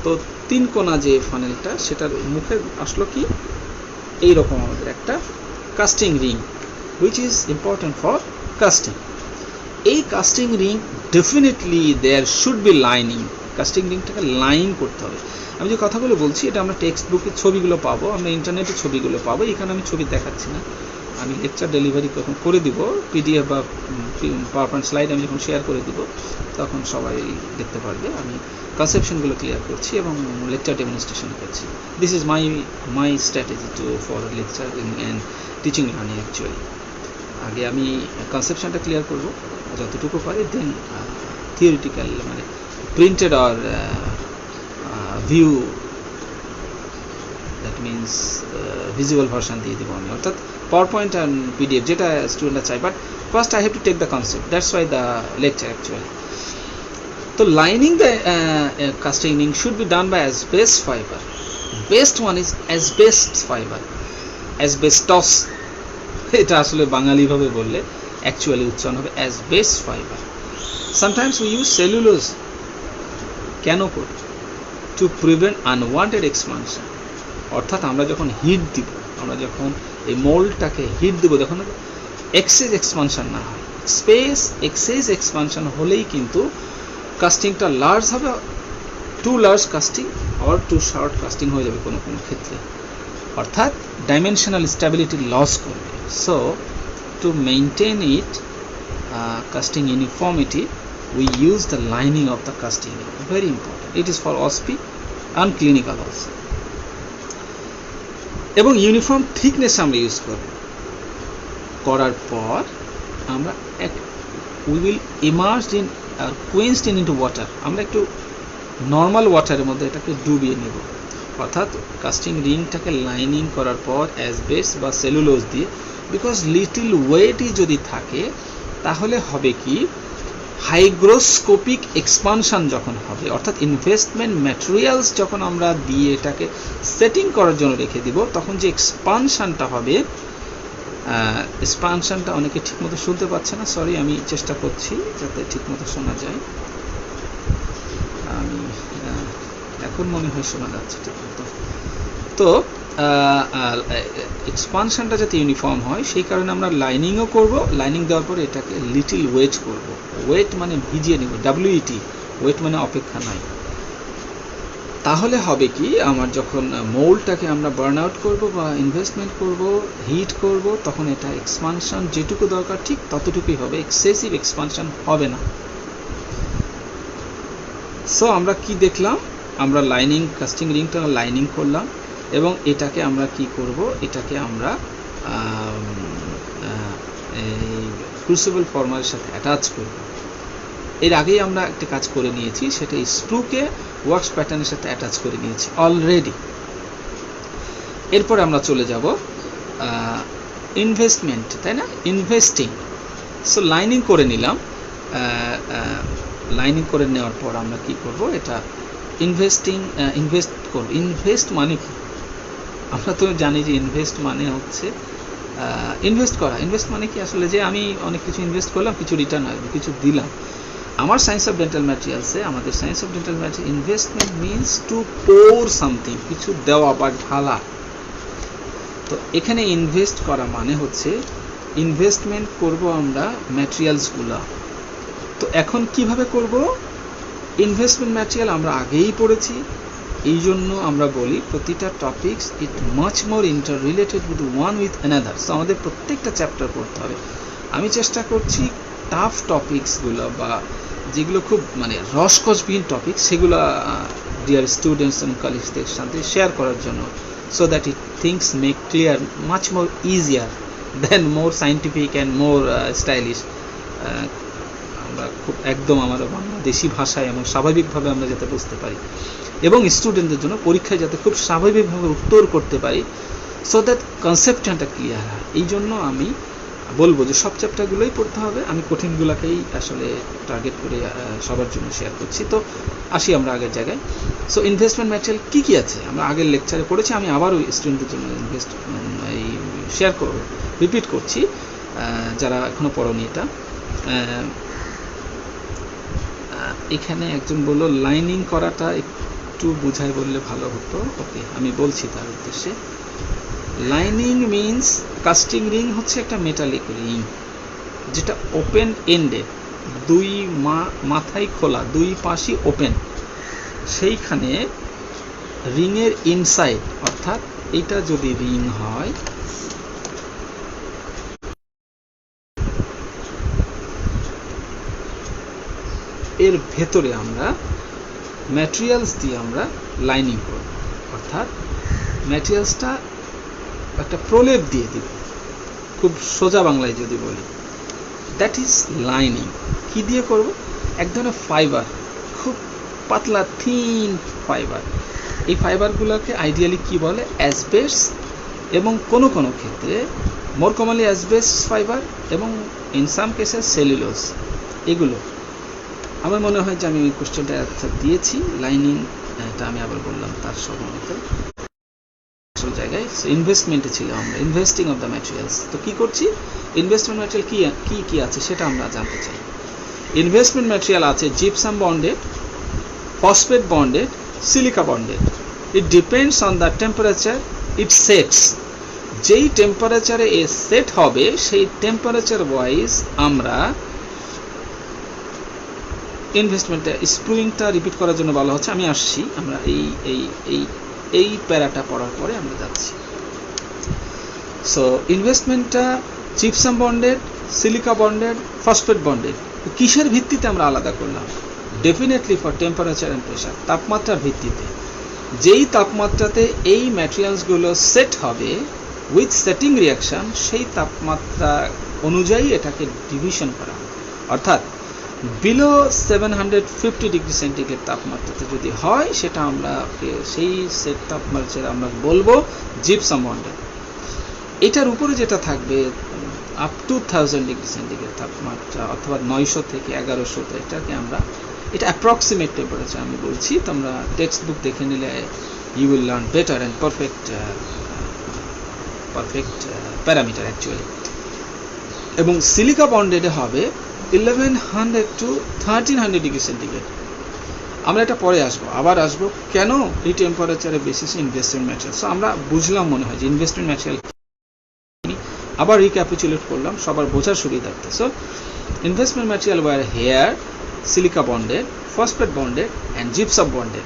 তো তিন কোনা যে ফানেলটা, সেটার মুখে আসলো কি এইরকম আমাদের একটা casting ring, which is important for casting. এই casting ring definitely there should be lining, casting রিংটাকে লাইন করতে হবে। আমি যে কথাগুলো বলছি এটা আমরা টেক্সট বুকের ছবিগুলো পাবো, আমরা ইন্টারনেটে ছবিগুলো পাবো, এখানে আমি ছবি দেখাচ্ছি না। আমি লেকচার ডেলিভারি যখন করে দিব, পিডিএফ বা পাওয়ার পয়েন্ট স্লাইড আমি যখন শেয়ার করে দিব, তখন সবাই দেখতে পারবে আমি কনসেপশনগুলো ক্লিয়ার করছি এবং লেকচার ডেমনস্ট্রেশন করছি। This is my strategy to for lecturing and teaching learning actually. আগে আমি কনসেপশনটা ক্লিয়ার করব যতটুকু পারি, দেন থিওরিটিক্যাল মানে প্রিন্টেড আর view, that means visual version দিয়ে দেবো আমি, অর্থাৎ পাওয়ার পয়েন্ট অ্যান্ড পিডিএফ যেটা স্টুডেন্টরা চাই। But first I have to take the concept, that's why the lecture actually. তো lining the casting ring should be done by asbestos fiber. Best one is asbestos fiber, asbestos, এটা আসলে বাঙালি ভাবে বললে actually উচ্চারণ হবে asbestos fiber. Sometimes we use cellulose. কেন করি? To prevent unwanted expansion, অর্থাৎ আমরা যখন হিট দিব, আমরা যখন এই মোল্ডটাকে হিট দেবো, তখন এক্সেস এক্সপানশন না হয়। স্পেস এক্সেস এক্সপানশন হলেই কিন্তু কাস্টিংটা লার্জ হবে, too large casting or too short casting হয়ে যাবে কোনো কোনো ক্ষেত্রে, অর্থাৎ ডাইমেনশনাল স্ট্যাবিলিটি লস করবে। So to maintain it casting uniformity, we use the lining of the casting ring. Very important. It is for OSP and clinical also. এবং uniform thickness আমরা use করব, করার পর আমরা উই উইল ইমার্সড ইন আর quenched into water, আমরা একটু normal ওয়াটারের মধ্যে এটাকে ডুবিয়ে নেব। অর্থাৎ কাস্টিং রিংটাকে লাইনিং করার পর অ্যাসবেস্টস বা সেলুলোজ দিয়ে, বিকজ লিটল ওয়েটই যদি থাকে তাহলে হবে কি, হাইগ্রোস্কোপিক এক্সপানশন যখন হবে, অর্থাৎ ইনভেস্টমেন্ট ম্যাটেরিয়ালস যখন আমরা দিয়ে এটাকে সেটিং করার জন্য রেখে দিব, তখন যে এক্সপানশনটা হবে, এক্সপানশনটা অনেকে ঠিকমতো শুনতে পাচ্ছে না, সরি, আমি চেষ্টা করছি যাতে ঠিকমতো শোনা যায়। আমি এখন মনে হয় শোনা যাচ্ছে ঠিকমতো। তো এক্সপানশনটা যাতে ইউনিফর্ম হয় সেই কারণে আমরা লাইনিংও করব, লাইনিং দেওয়ার পরে এটাকে লিটল ওয়েট করব। ওয়েট মানে ভিজিয়ে নেব, WET, ওয়েট মানে অপেক্ষা নাই। তাহলে হবে কি, আমার যখন মোল্ডটাকে আমরা বার্ন আউট করবো বা ইনভেস্টমেন্ট করব, হিট করব, তখন এটা এক্সপানশন যেটুকু দরকার ঠিক ততটুকুই হবে, এক্সেসিভ এক্সপানশন হবে না। সো আমরা কি দেখলাম, আমরা লাইনিং, কাস্টিং রিংটা লাইনিং করলাম এবং এটাকে আমরা কি করব, এটাকে আমরা ক্রুসিবল ফর্মারের সাথে অ্যাটাচ করব। এর আগেই আমরা একটা কাজ করে নিয়েছি, সেটা স্ক্রুকে ওয়ার্কস প্যাটার্নের সাথে অ্যাটাচ করে নিয়েছি অলরেডি। এরপর আমরা চলে যাব ইনভেস্টমেন্ট, তাই না, ইনভেস্টিং। সো লাইনিং করে নিলাম, লাইনিং করে নেওয়ার পর আমরা কি করব, এটা ইনভেস্ট করব। ইনভেস্ট মানে কি, আমরা তো জানি যে ইনভেস্ট মানে হচ্ছে ইনভেস্ট করা। ইনভেস্ট মানে কি আসলে, যে আমি অনেক কিছু ইনভেস্ট করলাম, কিছু রিটার্ন আসবে, কিছু দিলাম। আমার সায়েন্স অফ ডেন্টাল ম্যাটেরিয়ালসে, আমাদের science of dental material, investment means to pour something, কিছু দেওয়া বা ঢালা। তো এখানে ইনভেস্ট করা মানে হচ্ছে ইনভেস্টমেন্ট করব আমরা ম্যাটেরিয়ালসগুলো। তো এখন কিভাবে করব, ইনভেস্টমেন্ট ম্যাটেরিয়াল আমরা আগেই পড়েছি, এই জন্য আমরা বলি প্রতিটা topics it much more inter related with one with another. So আমাদের প্রত্যেকটা চ্যাপ্টার পড়তে হবে। আমি চেষ্টা করছি টাফ টপিকসগুলো বা যেগুলো খুব মানে রসকসবিহীন টপিক, সেগুলো ডিয়ার স্টুডেন্টস এবং কলিগসদের সাথে শেয়ার করার জন্য, so that it things make clear much more easier than more scientific and more stylish. আমরা খুব একদম আমার বাংলাদেশি ভাষায় এবং স্বাভাবিকভাবে আমরা যাতে বুঝতে পারি, এবং স্টুডেন্টদের জন্য পরীক্ষায় যাতে খুব স্বাভাবিকভাবে উত্তর করতে পারি, সো দ্যাট কনসেপ্টটা ক্লিয়ার হয়। এই জন্য আমি বলবো যে সব চ্যাপ্টারগুলোই পড়তে হবে, আমি কঠিনগুলোকেই আসলে টার্গেট করে সবার জন্য শেয়ার করছি। তো আসি আমরা আগের জায়গায়। সো ইনভেস্টমেন্ট ম্যাটেরিয়াল কী কী আছে আমরা আগের লেকচারে পড়েছি, আমি আবারও স্টুডেন্টদের জন্য এই শেয়ার করব, রিপিট করছি যারা এখনও পড়োনি এটা। এখানে একজন বললো লাইনিং করাটা একটু বুঝাই বললে ভালো হতো। ওকে, আমি বলছি তার উদ্দেশ্যে। লাইনিং মিনস, কাস্টিং রিং হচ্ছে একটা মেটালিক রিং যেটা ওপেন এন্ডেড, দুই মাথায় খোলা, দুই পাশই ওপেন। সেইখানে রিংয়ের ইনসাইড, অর্থাৎ এটা যদি রিং হয়, এর ভেতরে আমরা ম্যাটেরিয়ালস দিয়ে আমরা লাইনিং করব, অর্থাৎ ম্যাটেরিয়ালসটা একটা প্রলেপ দিয়ে দিব, খুব সোজা বাংলায় যদি বলি, দ্যাট ইজ লাইনিং। কি দিয়ে করব, এক ধরনের ফাইবার, খুব পাতলা থিন ফাইবার। এই ফাইবারগুলোকে আইডিয়ালি কি বলে, অ্যাসবেস্টস, এবং কোনো কোনো ক্ষেত্রে মোর কমনলি অ্যাসবেস্টস ফাইবার, এবং ইন সাম কেসেস সেলুলোজ। এগুলো আমার মনে হয় যে আমি ওই কোশ্চেনটা অ্যান্সার দিয়েছি। লাইনিং এটা আমি আবার বললাম তার সম্বন্ধ আসল জায়গায়। ইনভেস্টমেন্টে ছিল আমরা, ইনভেস্টিং অফ দ্য ম্যাটেরিয়ালস। তো কী করছি, ইনভেস্টমেন্ট ম্যাটেরিয়াল কী কী আছে সেটা আমরা জানতে চাই। ইনভেস্টমেন্ট ম্যাটেরিয়াল আছে gypsum bonded, phosphate bonded, silica bonded. It depends on the temperature it sets. যেই টেম্পারেচারে এ সেট হবে সেই টেম্পারেচার ওয়াইজ আমরা ইনভেস্টমেন্টটা স্প্রুইংটা রিপিট করার জন্য বলা হচ্ছে। আমি আসছি, আমরা এই এই এই এই প্যারাটা পড়ার পরে আমরা যাচ্ছি। সো ইনভেস্টমেন্টটা gypsum bonded, silica bonded, phosphate bonded কিসের ভিত্তিতে আমরা আলাদা করলাম? Definitely for temperature and pressure, তাপমাত্রার ভিত্তিতে। যেই তাপমাত্রাতে এই ম্যাটেরিয়ালসগুলো সেট হবে উইথ সেটিং রিয়াকশান, সেই তাপমাত্রা অনুযায়ী এটাকে ডিভিশন করা হবে। অর্থাৎ বিলো 750 ডিগ্রি সেন্টিগ্রেড তাপমাত্রাতে যদি হয় সেটা আমরা সেই সেট তাপমাত্রা আমরা বলবো জিপসাম বন্ডেড। এটার উপরে যেটা থাকবে আপ টু 1000 ডিগ্রি সেন্টিগ্রেড তাপমাত্রা অথবা 900 থেকে 1100, এটাকে আমরা, এটা অ্যাপ্রক্সিমেট টেম্পারেচার আমি বলছি, তোমরা টেক্সট বুক দেখে নিলে you will learn better and perfect parameter actually. এবং সিলিকা বন্ডেডে হবে 1100 টু 1300 ডিগ্রি সেন্টিগ্রেড। আমরা এটা পরে আসবো, আবার আসবো কেন এই টেম্পারেচারের বেসিসে ইনভেস্টমেন্ট ম্যাটেরিয়াল। সো আমরা বুঝলাম মনে হয় যে ইনভেস্টমেন্ট ম্যাটেরিয়াল, আবার রিক্যাপিচুলেট করলাম সবার বোঝার সুবিধার্থে। So investment material were here silica bonded, phosphate bonded and gypsum bonded.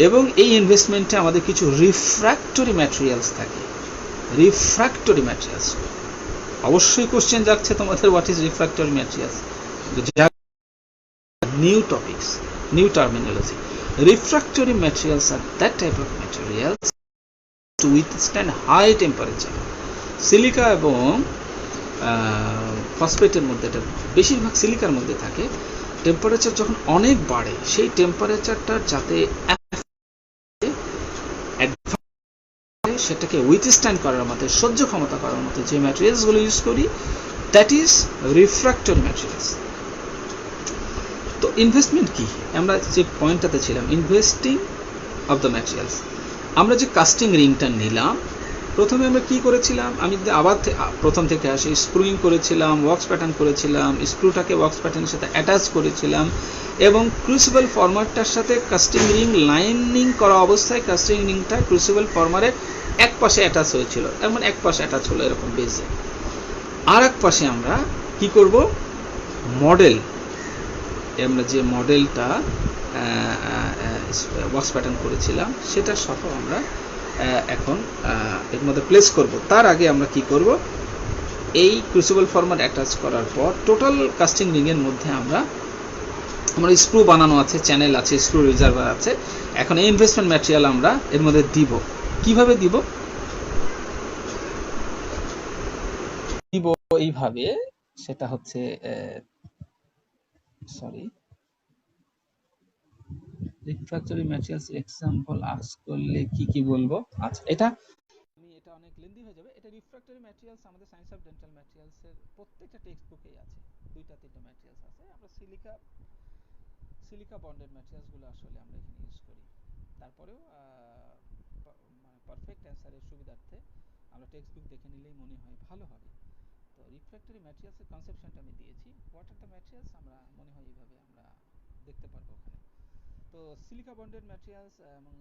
এবং এই ইনভেস্টমেন্টে আমাদের কিছু রিফ্র্যাক্টরি ম্যাটেরিয়ালস থাকে। রিফ্র্যাক্টরি ম্যাটেরিয়ালস অবশ্যই কোশ্চেন যাচ্ছে তোমাদের, what is refractory materials? New topics, new terminology. Refractory materials are that type of materials to withstand high temperature. Silica এবং ফসফেটের মধ্যে, এটা বেশিরভাগ সিলিকার মধ্যে থাকে, টেম্পারেচার যখন অনেক বাড়ে সেই টেম্পারেচারটার যাতে সেটাকে উইথস্ট্যান্ড করার মতো, সহ্য ক্ষমতা করার মতো যে ম্যাটেরিয়ালসগুলো ইউজ করি, দ্যাট ইজ রিফ্র্যাক্টরি ম্যাটেরিয়ালস। তো ইনভেস্টমেন্ট কি? আমরা যে পয়েন্টটাতে ছিলাম, ইনভেস্টিং অফ দ্য ম্যাটেরিয়ালস। আমরা যে কাস্টিং রিংটা নিলাম, প্রথমে আমরা কি করেছিলাম, আমি আবার প্রথম থেকে আসি, স্ক্রুইং করেছিলাম, ওয়াক্স প্যাটার্ন করেছিলাম, স্ক্রুটাকে ওয়াক্স প্যাটার্নের সাথে অ্যাটাচ করেছিলাম এবং ক্রুসিবল ফরমারটার সাথে কাস্টিং রিং লাইনিং করা অবস্থায় কাস্টিং রিংটা ক্রুসিবল ফরমারের এক পাশে অ্যাটাচ হয়েছিল, এমন এক পাশে অ্যাটাচ হলো এরকম বেজে। আর এক পাশে আমরা কি করব, মডেল, আমরা যে মডেলটা ওয়াক্স প্যাটার্ন করেছিলাম সেটা সহ আমরা এখন এর মধ্যে প্লেস করব। তার আগে আমরা কি করব, এই ক্রুসিবল ফরমার অ্যাটাচ করার পর টোটাল কাস্টিং রিংয়ের মধ্যে আমরা স্ক্রু বানানো আছে, চ্যানেল আছে, স্ক্রু রিজার্ভার আছে। এখন এই ইনভেস্টমেন্ট ম্যাটেরিয়াল আমরা এর মধ্যে দিব। কিভাবে দিব? দিব এইভাবে, সেটা হচ্ছে রিফ্র্যাক্টরি ম্যাটেরিয়ালস এক্সাম্পল আস্ক করলে কি কি বলবো? আচ্ছা, এটা অনেক লেন্দি হয়ে যাবে। এটা রিফ্র্যাক্টরি ম্যাটেরিয়ালস আমাদের সায়েন্স অফ ডেন্টাল ম্যাটেরিয়ালস এর প্রত্যেকটা টেক্সট বুকেই আছে, 2-3টা ম্যাটেরিয়ালস আছে। আমরা সিলিকা বন্ডেড ম্যাটেরিয়ালস গুলো আসলে আমরা এখানে ইউজ করি। তারপরেও পারফেক্ট অ্যান্সারের সুবিধার্থে আমরা টেক্সট বুক দেখে নিলেই মনে হয় ভালো হবে। তো রিফ্র্যাক্টরি ম্যাটেরিয়ালস এর কনসেপশনটা আমি দিয়েছি। হোয়াট আর দ্য ম্যাটেরিয়ালস আমরা মনে হয় এইভাবে আমরা দেখতে পারবো ওখানে। তো সিলিকা বন্ডেড ম্যাটেরিয়ালস এবং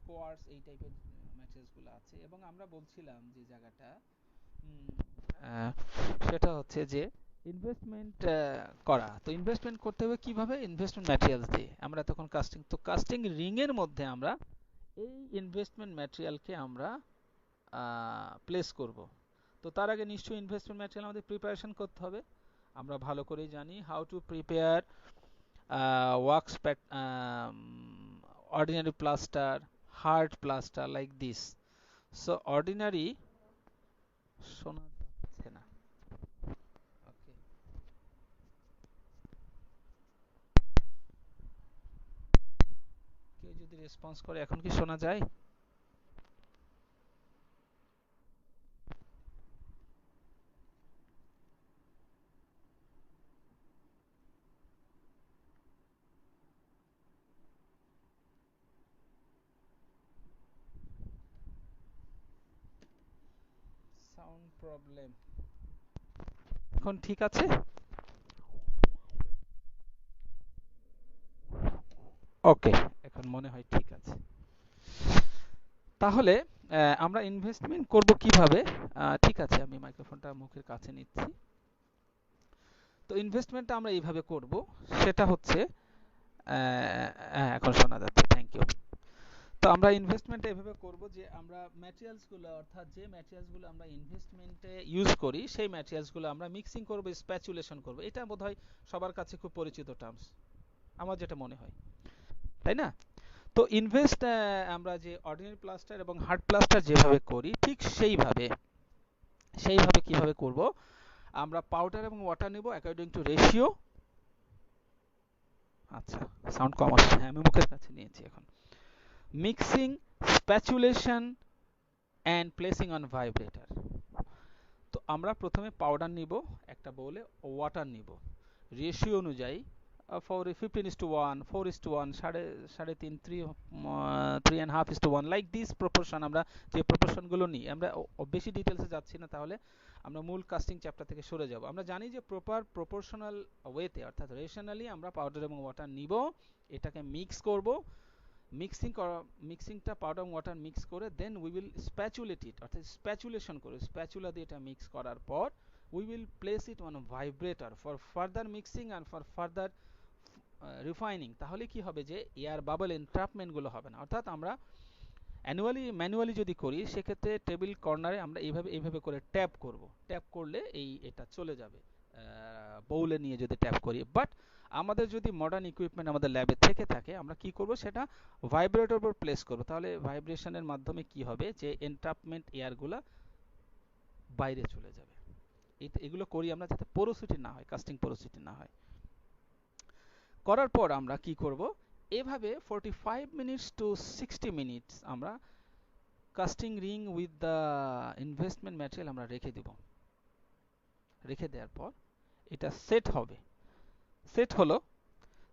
কোয়ার্টজ, এই টাইপের ম্যাটেরিয়ালসগুলো আছে। এবং আমরা বলছিলাম যে জায়গাটা সেটা হচ্ছে যে ইনভেস্টমেন্ট করা। তো ইনভেস্টমেন্ট করতে হবে কিভাবে? ইনভেস্টমেন্ট ম্যাটেরিয়ালস দিয়ে। আমরা তখন কাস্টিং রিং এর মধ্যে আমরা এই ইনভেস্টমেন্ট ম্যাটেরিয়ালকে আমরা প্লেস করব। তো তার আগে নিশ্চয়ই ইনভেস্টমেন্ট ম্যাটেরিয়াল আমাদের প্রিপারেশন করতে হবে। আমরা ভালো করে জানি how to prepare wax ordinary plaster, hard plaster like this. So ordinary শোনা যাচ্ছে না, ওকে, কেউ যদি রেসপন্স করে, এখন কি শোনা যায়? সাউন্ড প্রবলেম, এখন ঠিক আছে? ওকে, এখন মনে হয় ঠিক আছে। তাহলে আমরা ইনভেস্টমেন্ট করব কিভাবে? ঠিক আছে, আমি মাইক্রোফোনটা মুখের কাছে নিচ্ছি। তো ইনভেস্টমেন্টটা আমরা এইভাবে করব, সেটা হচ্ছে এখন শোনা যাচ্ছে, থ্যাংক ইউ। তো আমরা ইনভেস্টমেন্টে এভাবে করব যে আমরা ম্যাটেরিয়ালসগুলো, অর্থাৎ যে ম্যাটেরিয়ালসগুলো আমরা ইনভেস্টমেন্টে ইউজ করি সেই ম্যাটেরিয়ালসগুলো আমরা মিক্সিং করব, স্প্যাচুলেশন করব। এটা বোধহয় সবার কাছে খুব পরিচিত টার্মস, আমার যেটা মনে হয়, তাই না? তো ইনভেস্ট আমরা যে অর্ডিনারি প্লাস্টার এবং হার্ড প্লাস্টার যেভাবে করি ঠিক সেইভাবে কিভাবে করব, আমরা পাউডার এবং ওয়াটার নেব অ্যাকর্ডিং টু রেশিও। আচ্ছা, সাউন্ড কম আসছে, হ্যাঁ আমি মুখের কাছে নিয়েছি এখন। Mixing, spatulation and placing on vibrator. তো আমরা প্রথমে পাউডার নিব একটা বোলে, ওয়াটার নিব রেশিও অনুযায়ী, 15:1, 4:1, 3.5, 3.5:1, লাইক দিস প্রপোর্শন। আমরা যে প্রপোর্শনগুলো নিই, আমরা বেশি ডিটেলসে যাচ্ছি না, তাহলে আমরা মূল কাস্টিং চ্যাপ্টার থেকে সরে যাব। আমরা জানি যে প্রপার প্রপোর্শনাল ওয়েতে, অর্থাৎ রেশনালি আমরা পাউডার এবং ওয়াটার নিব, এটাকে মিক্স করব। মিক্সিংটা পাউডার এবং ওয়াটার মিক্স করে দেন উই উইল স্প্যাচুলেট ইট, অর্থাৎ স্প্যাচুলেশন করে স্প্যাচুলা দিয়ে এটা মিক্স করার পর we will place it on vibrator for further mixing and for further refining. তাহলে কি হবে যে এয়ার বাবল এনট্রাপমেন্টগুলো হবে না। অর্থাৎ আমরা ম্যানুয়ালি যদি করি সেক্ষেত্রে টেবিল কর্নারে আমরা এইভাবে করে ট্যাপ করব, ট্যাপ করলে এটা চলে যাবে বউলে নিয়ে যদি ট্যাপ করি। বাট আমাদের যদি মডার্ন ইকুইপমেন্ট আমাদের ল্যাবে থেকে থাকে, আমরা কি করব, সেটা ভাইব্রেটর উপর প্লেস করব। তাহলে ভাইব্রেশনের মাধ্যমে কি হবে যে এনট্রাপমেন্ট এয়ারগুলো বাইরে চলে যাবে। এগুলো করি আমরা যাতে পোরোসিটি না হয়, কাস্টিং পোরোসিটি না হয়। করার পর আমরা কি করব, এভাবে 45 মিনিটস টু 60 মিনিটস আমরা casting ring with the investment material আমরা রেখে দেব। রেখে দেওয়ার পর এটা সেট হবে। সেট হলো,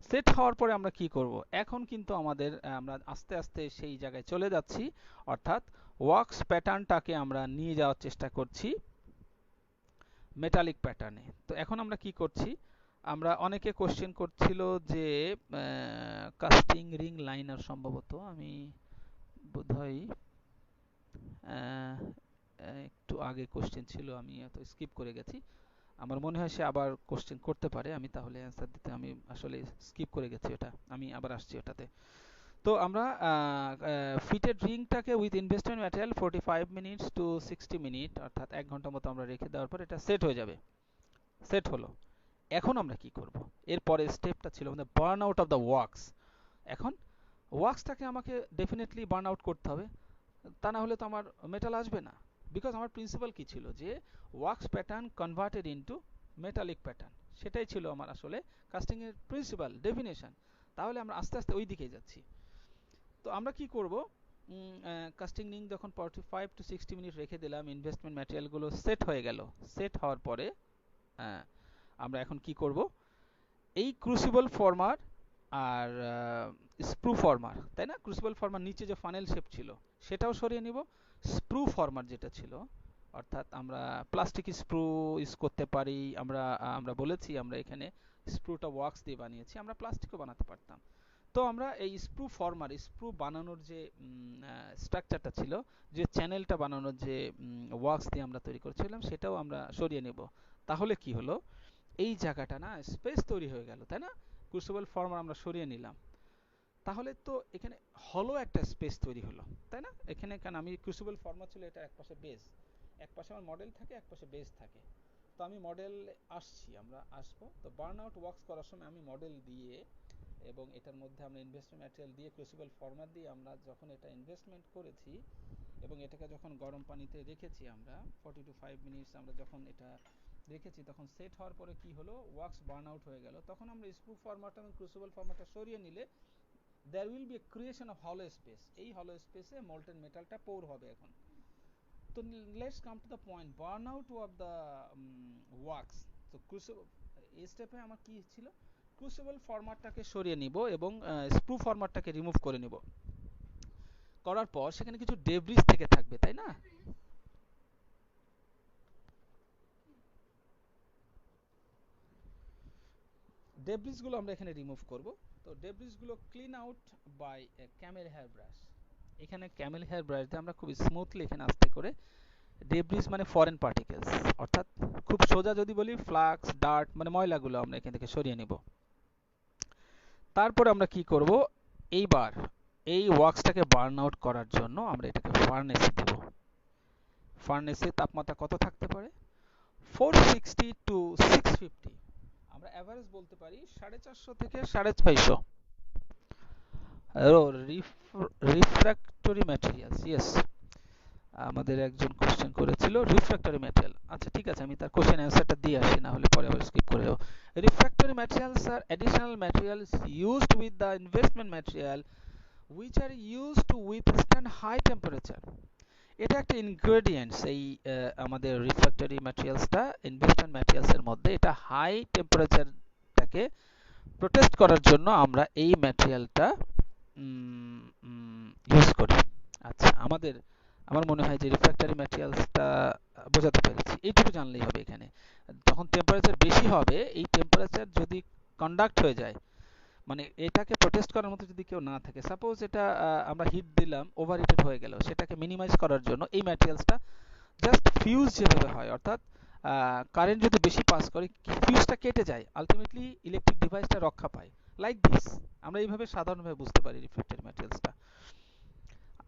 সেট হওয়ার পরে আমরা কি করব, এখন কিন্তু আমরা আস্তে আস্তে সেই জায়গায় চলে যাচ্ছি, অর্থাৎ ওয়াক্স প্যাটার্নটাকে আমরা নিয়ে যাওয়ার চেষ্টা করছি মেটালিক প্যাটার্নে। তো এখন আমরা কি করছি, আমরা অনেকে কোশ্চেন করছিল যে কাস্টিং রিং লাইনার, সম্ভবত আমি বোধহয় একটু আগে কোশ্চেন ছিল, আমি এত স্কিপ করে গেছি। আমার মনে হয় সে আবার কোশ্চেন করতে পারে, আমি তাহলে অ্যান্সার দিতে আমি আসলে স্কিপ করে গেছি ওটা, আমি আবার আসছি ওটাতে। তো আমরা ফিটেড রিংটাকে with investment material 45 minutes to 60 minute, অর্থাৎ 1 ঘন্টা মতো আমরা রেখে দেওয়ার পর এটা সেট হয়ে যাবে। সেট হলো। এখন আমরা কি করব, এরপরে স্টেপটা ছিল আমাদের burn out of the wax. এখন ওয়াক্সটাকে আমাকে ডেফিনেটলি বার্ন আউট করতে হবে, তা না হলে তো আমার মেটাল আসবে না। বিকজ আমার প্রিন্সিপাল কি ছিল, যে wax pattern converted into metallic pattern, সেটাই ছিল আমার আসলে কাস্টিং এর প্রিন্সিপাল ডেফিনেশন। তাহলে আমরা আস্তে আস্তে ওই দিকেই যাচ্ছি। তো আমরা কি করব, কাস্টিং রিং যখন 45 টু 60 মিনিট রেখে দিলাম, ইনভেস্টমেন্ট ম্যাটেরিয়ালগুলো সেট হয়ে গেল। সেট হওয়ার পরে আমরা এখন কি করব, এই ক্রুসিবল ফর্মার আর স্প্রু ফর্মার, তাই না? ক্রুসিবল ফর্মার নিচে যে ফানেল শেপ ছিল সেটাও সরিয়ে নিব। স্প্রু ফর্মার যেটা ছিল, অর্থাৎ আমরা প্লাস্টিক স্প্রু ইউজ করতে পারি। আমরা বলেছি আমরা এখানে স্প্রুটা ওয়াক্স দিয়ে বানিয়েছি, আমরা প্লাস্টিকও বানাতে পারতাম। তো আমরা এই স্প্রু ফর্মার, স্প্রু বানানোর যে স্ট্রাকচারটা ছিল, যে চ্যানেলটা বানানোর যে ওয়াক্স দিয়ে আমরা তৈরি করেছিলাম, সেটাও আমরা সরিয়ে নেব। তাহলে কি হলো, এই জায়গাটা না স্পেস তৈরি হয়ে গেল, তাই না? ক্রুসিবল ফর্মার আমরা সরিয়ে নিলাম, তাহলে তো এখানে হলো একটা স্পেস তৈরি হলো, তাই না? এখানে কেন, আমি ক্রুসিবল ফর্মার ছিল, এটা একপাশে বেস, একপাশে আমার মডেল থাকে, একপাশে বেস থাকে। তো আমি মডেল আসছি, আমরা আসবো। তো বার্ন আউট ওয়াক্স করার সময় আমি মডেল দিয়ে এবং এটার মধ্যে আমরা ইনভেস্টমেন্ট ম্যাটেরিয়াল দিয়ে ক্রুসিবল ফর্মার দিয়ে আমরা যখন এটা ইনভেস্টমেন্ট করেছি এবং এটাকে যখন গরম পানিতে রেখেছি আমরা 40 টু 5 মিনিটস, আমরা যখন এটা রেখেছি তখন সেট হওয়ার পরে কি হলো, ওয়াক্স বার্ন আউট হয়ে গেল। তখন আমরা স্প্রু ফর্মারটা এবং ক্রুসিবল ফর্মারটা সরিয়ে নিলে there will be a creation of hollow space, এই hollow space এ molten metalটা pour হবে এখন। তো let's come to the point, burn out of the wax। তো crucible এই স্টেপে আমার কি ছিল, ক্রুসিবল ফর্মারটাকে সরিয়ে নিব এবং স্প্রু ফর্মারটাকে রিমুভ করে নিব। করার পর সেখানে কিছু ডেব্রিস থেকে থাকবে, তাই না? ডেব্রিস গুলো আমরা এখানে রিমুভ করব। তো ডেব্রিস গুলো clean out by camel hair brush. এখানে ক্যামেল হেয়ার ব্রাশ দিয়ে আমরা খুব স্মুথলি এখানে আস্তে করে ডেব্রিজ মানে ফরেন পার্টিকেলস, অর্থাৎ খুব সোজা যদি বলি ফ্লাক্স ডার্ট মানে ময়লাগুলো আমরা এখান থেকে সরিয়ে নিব। তারপরে আমরা কি করব, এইবার এই ওয়াক্সটাকে বার্ন আউট করার জন্য আমরা এটাকে ফার্নেসে দেব। ফার্নেসে তাপমাত্রা কত থাকতে পারে, 460 টু 650, আমরা এভারেজ বলতে পারি 450 থেকে 650। রিফ্র্যাক্টরি ম্যাটেরিয়ালস, ইয়েস, আমাদের একজন কোশ্চেন করেছিল রিফ্র্যাক্টরি ম্যাটেরিয়াল। আচ্ছা ঠিক আছে, আমি তার কোশ্চেন অ্যান্সারটা দিয়ে আসি, না হলে পরে আবার স্কিপ করে দেব। রিফ্র্যাক্টরি ম্যাটেরিয়ালস আর additional materials used with the investment material which are used to withstand high temperature. এটা একটা ইনগ্রেডিয়েন্টস এই আমাদের রিফ্র্যাক্টরি ম্যাটেরিয়ালসটা ইনভেস্টমেন্ট ম্যাটেরিয়ালস এর মধ্যে। এটা হাই টেম্পারেচারটাকে প্রোটেক্ট করার জন্য আমরা এই ম্যাটেরিয়ালটা ইউজ করি। আচ্ছা, আমার মনে হয় যে রিফ্র্যাক্টরি ম্যাটেরিয়ালসটা বোঝাতে পেরেছি, এইটুকু জানলেই হবে। এখানে যখন টেম্পারেচার বেশি হবে, এই টেম্পারেচার যদি কন্ডাক্ট হয়ে যায়, মানে এটাকে প্রোটেস্ট করার মতো যদি কেউ না থাকে, সাপোজ এটা আমরা হিট দিলাম, ওভার হিটেড হয়ে গেল, সেটাকে মিনিমাইজ করার জন্য এই ম্যাটেরিয়ালসটা জাস্ট ফিউজ যেভাবে হয়, অর্থাৎ কারেন্ট যদি বেশি পাস করে ফিউজটা কেটে যায়, আলটিমেটলি ইলেকট্রিক ডিভাইসটা রক্ষা পায়, লাইক দিস। আমরা এইভাবে সাধারণভাবে বুঝতে পারি রিফ্র্যাক্টরি ম্যাটেরিয়ালসটা।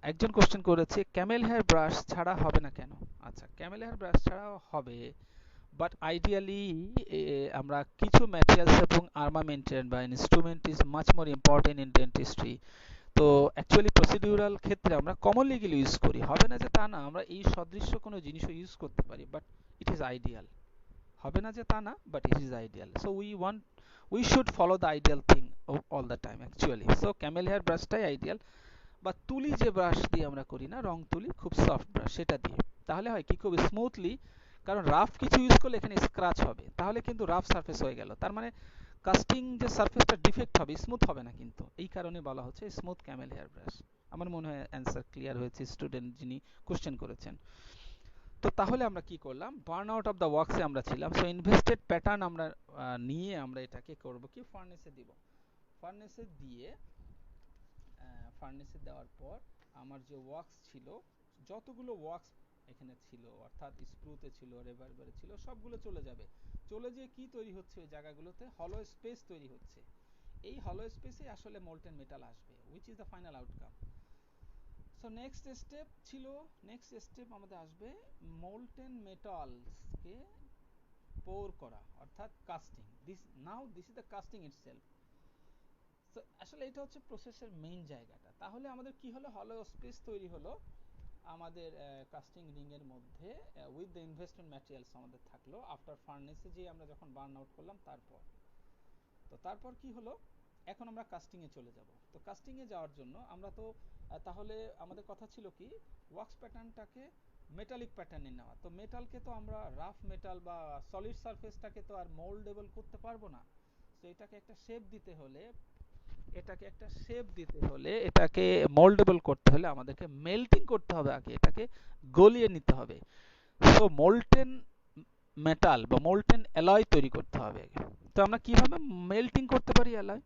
একজন কোশ্চেন করেছে ক্যামেল হেয়ার ব্রাশ ছাড়া হবে না কেন। আচ্ছা, ক্যামেল হেয়ার ব্রাশ ছাড়াও হবে, বাট আইডিয়ালি আমরা কিছু ম্যাটেরিয়ালস এবং আর্মামেন্টের বা instrument is much more important in dentistry. তো অ্যাকচুয়ালি প্রসিডিউরাল ক্ষেত্রে আমরা কমনলি এগুলো ইউজ করি, হবে না যে তা না, আমরা এই সদৃশ্য কোনো জিনিসও ইউজ করতে পারি, বাট ইট ইজ আইডিয়াল। হবে না যে তা না, but it is ideal. So we should follow the ideal thing all the time actually. So camel hair ব্রাশটাই আইডিয়াল, বা তুলি যে ব্রাশ দিয়ে আমরা করি না, রং তুলি, খুব সফট ব্রাশ, সেটা দিয়ে তাহলে হয় কি, খুব স্মুথলি, কারণ রাফ কিছু ইউজ করলে এখানে স্ক্র্যাচ হবে, তাহলে কিন্তু রাফ সারফেস হয়ে গেল, তার মানে কাস্টিং যে সারফেসটা ডিফেক্ট হবে, স্মুথ হবে না, কিন্তু এই কারণে বলা হচ্ছে স্মুথ ক্যামেল হেয়ার ব্রাশ। আমার মনে হয় অ্যান্সার ক্লিয়ার হয়েছে স্টুডেন্ট যিনি কোশ্চেন করেছেন। তো তাহলে আমরা কি করলাম, বার্ন আউট অফ দ্য ওয়ার্কসে আমরা ছিলাম। সো ইনভেস্টেড প্যাটার্ন আমরা নিয়ে আমরা এটাকে করব কি, ফার্নেসে দিব। ফার্নেসে দিয়ে ফার্নেসে দেওয়ার পর আমার যে ওয়াক্স ছিল, যতগুলো ওয়াক্স এখানে ছিল, অর্থাৎ স্ক্রুতে ছিল, রেভারবারে ছিল, সবগুলো চলে যাবে। চলে যেয়ে কি তৈরি হচ্ছে, ওই জায়গাগুলোতে হলো স্পেস তৈরি হচ্ছে। এই হলো স্পেসে আসলে মোল্টেন মেটাল আসবে, which is the final outcome. So next step আমাদের আসবে মোল্টেন মেটালসকে পোর করা, অর্থাৎ casting. This is the casting itself. তো আসলে এটা হচ্ছে প্রসেসের মেইন জায়গাটা। তাহলে আমাদের কি হলো, হলো স্পেস তৈরি হলো আমাদের কাস্টিং রিং এর মধ্যে, উইথ দ্য ইনভেস্টমেন্ট ম্যাটেরিয়ালস আমাদের থাকলো আফটার ফার্নেসে যে আমরা যখন বার্ন আউট করলাম তারপর। তো তারপর কি হলো, এখন আমরা কাস্টিং এ চলে যাব। তো কাস্টিং এ যাওয়ার জন্য আমরা তো তাহলে আমাদের কথা ছিল কি, ওয়াক্স প্যাটার্নটাকে মেটালিক প্যাটার্নে নেওয়া। তো মেটালকে তো আমরা রাফ মেটাল বা সলিড সারফেসটাকে তো আর মোল্ডেবল করতে পারবো না। তো এটাকে একটা শেপ দিতে হলে, এটাকে মোল্ডেবল করতে হলে আমাদেরকে মেল্টিং করতে হবে, আগে এটাকে গলিয়ে নিতে হবে। সো মোল্টেন মেটাল বা মোল্টেন অ্যালয় তৈরি করতে হবে আগে। তো আমরা কিভাবে মেল্টিং করতে পারি অ্যালয়,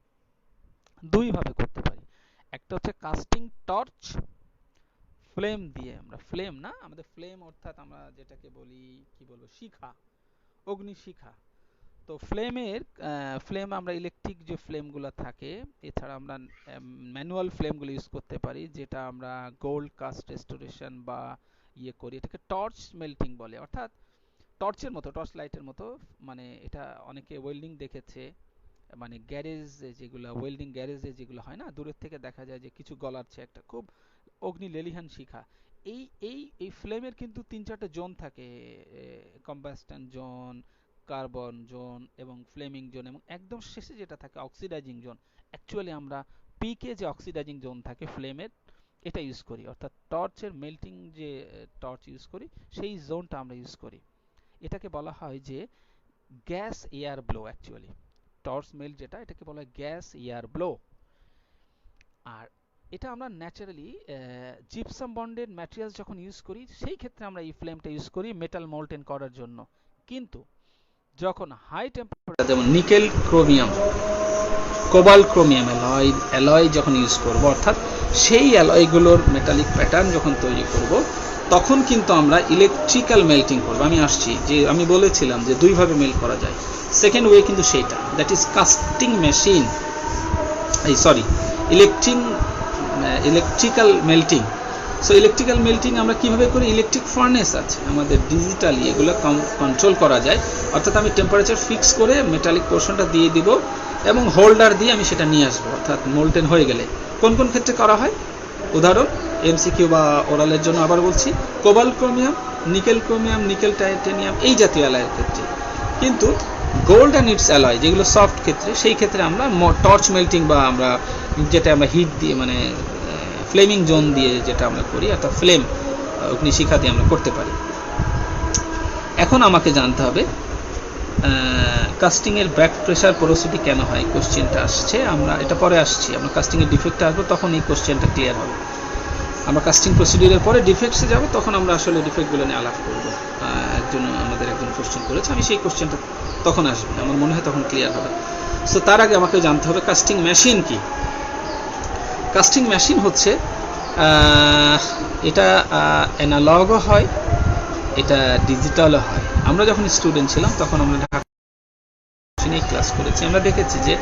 দুই ভাবে করতে পারি। একটা হচ্ছে কাস্টিং টর্চ, ফ্লেম দিয়ে, আমরা ফ্লেম না, আমাদের ফ্লেম অর্থাৎ আমরা যেটাকে বলি, কি বলবো, শিখা, অগ্নি শিখা। তো ফ্লেম আমরা ইলেকট্রিক যে ফ্লেমগুলো থাকে, এছাড়া আমরা ম্যানুয়াল ফ্লেমগুলো ইউজ করতে পারি, যেটা আমরা গোল্ড কাস্ট রেস্টোরেশন বা ইয়ে করি, এটাকে টর্চ মেল্টিং বলে। অর্থাৎ টর্চের মতো, টর্চ লাইটের মতো, মানে এটা অনেকে ওয়েল্ডিং দেখেছে, মানে গ্যারেজ যেগুলো, ওয়েল্ডিং গ্যারেজে যেগুলো হয় না, দূরের থেকে দেখা যায় যে কিছু গলাচ্ছে, একটা খুব অগ্নি লেলিহান শিখা। এই এই এই ফ্লেমের কিন্তু 3-4টা জোন থাকে, কম্বাস্টন জোন, কার্বন জোন এবং ফ্লেমিং জোন, এবং একদম শেষে যেটা থাকে অক্সিডাইজিং জোন। অ্যাকচুয়ালি আমরা পিকে যে অক্সিডাইজিং জোন থাকে ফ্লেমের, এটা ইউজ করি, অর্থাৎ টর্চের মেল্টিং যে টর্চ ইউজ করি, সেই জোনটা আমরা ইউজ করি। এটাকে বলা হয় যে gas air blow. Actually torch melt যেটা, এটাকে বলা হয় গ্যাস এয়ার ব্লো। আর এটা আমরা ন্যাচারালি জিপসাম বন্ডেড ম্যাটেরিয়ালস যখন ইউজ করি, সেই ক্ষেত্রে আমরা এই ফ্লেমটা ইউজ করি মেটাল মোল্টেন করার জন্য। কিন্তু যখন হাই টেম্পারেচার, যেমন nickel chromium, cobalt chromium alloy যখন ইউজ করব, অর্থাৎ সেই অ্যালয়গুলোর মেটালিক প্যাটার্ন যখন তৈরি করব তখন কিন্তু আমরা ইলেকট্রিক্যাল মেল্টিং করব। আমি আসছি যে আমি বলেছিলাম যে দুইভাবে মেল্ট করা যায়, সেকেন্ড ওয়ে কিন্তু সেইটা, that is casting machine, electrical melting. So electrical melting আমরা কিভাবে করি, ইলেকট্রিক ফার্নেস আছে আমাদের, ডিজিটালি এগুলো কন্ট্রোল করা যায়। অর্থাৎ আমি টেম্পারেচার ফিক্স করে মেটালিক পোর্শনটা দিয়ে দিব এবং হোল্ডার দিয়ে আমি সেটা নিয়ে আসবো, অর্থাৎ মোল্টেন হয়ে গেলে। কোন কোন ক্ষেত্রে করা হয়, উদাহরণ এমসিকিউ বা ওরালের জন্য আবার বলছি, cobalt chromium, nickel chromium, nickel titanium, এই জাতীয় অ্যালয়ের ক্ষেত্রে। কিন্তু গোল্ড অ্যান্ড ইটস অ্যালয় যেগুলো সফট ক্ষেত্রে, সেই ক্ষেত্রে আমরা টর্চ মেল্টিং বা আমরা যেটা আমরা হিট দিয়ে মানে ফ্লেমিং জোন দিয়ে যেটা আমরা করি, অর্থাৎ ফ্লেম অগ্নিশিখা দিয়ে আমরা করতে পারি। এখন আমাকে জানতে হবে কাস্টিংয়ের ব্যাক প্রেশার পোরোসিটি কেন হয়, কোশ্চেনটা আসছে, আমরা এটা পরে আসছি, আমরা কাস্টিংয়ের ডিফেক্টে আসবো তখন এই কোশ্চেনটা ক্লিয়ার হবে। আমরা কাস্টিং প্রসিডিউরের পরে ডিফেক্টসে যাব, তখন আমরা আসলে ডিফেক্টগুলো নিয়ে আলাপ করবো। আমাদের একজন কোশ্চেন করেছে, আমি সেই কোশ্চেনটা তখন আসবে, আমার মনে হয় তখন ক্লিয়ার হবে। সো তার আগে আমাকে জানতে হবে কাস্টিং মেশিন কি। কাস্টিং মেশিন হচ্ছে এটা অ্যানালগও হয়, এটা ডিজিটালও হয়। আমরা যখন স্টুডেন্ট ছিলাম তখন আমরা ঢাকা মেশিনে ক্লাস করেছি, আমরা দেখেছি যে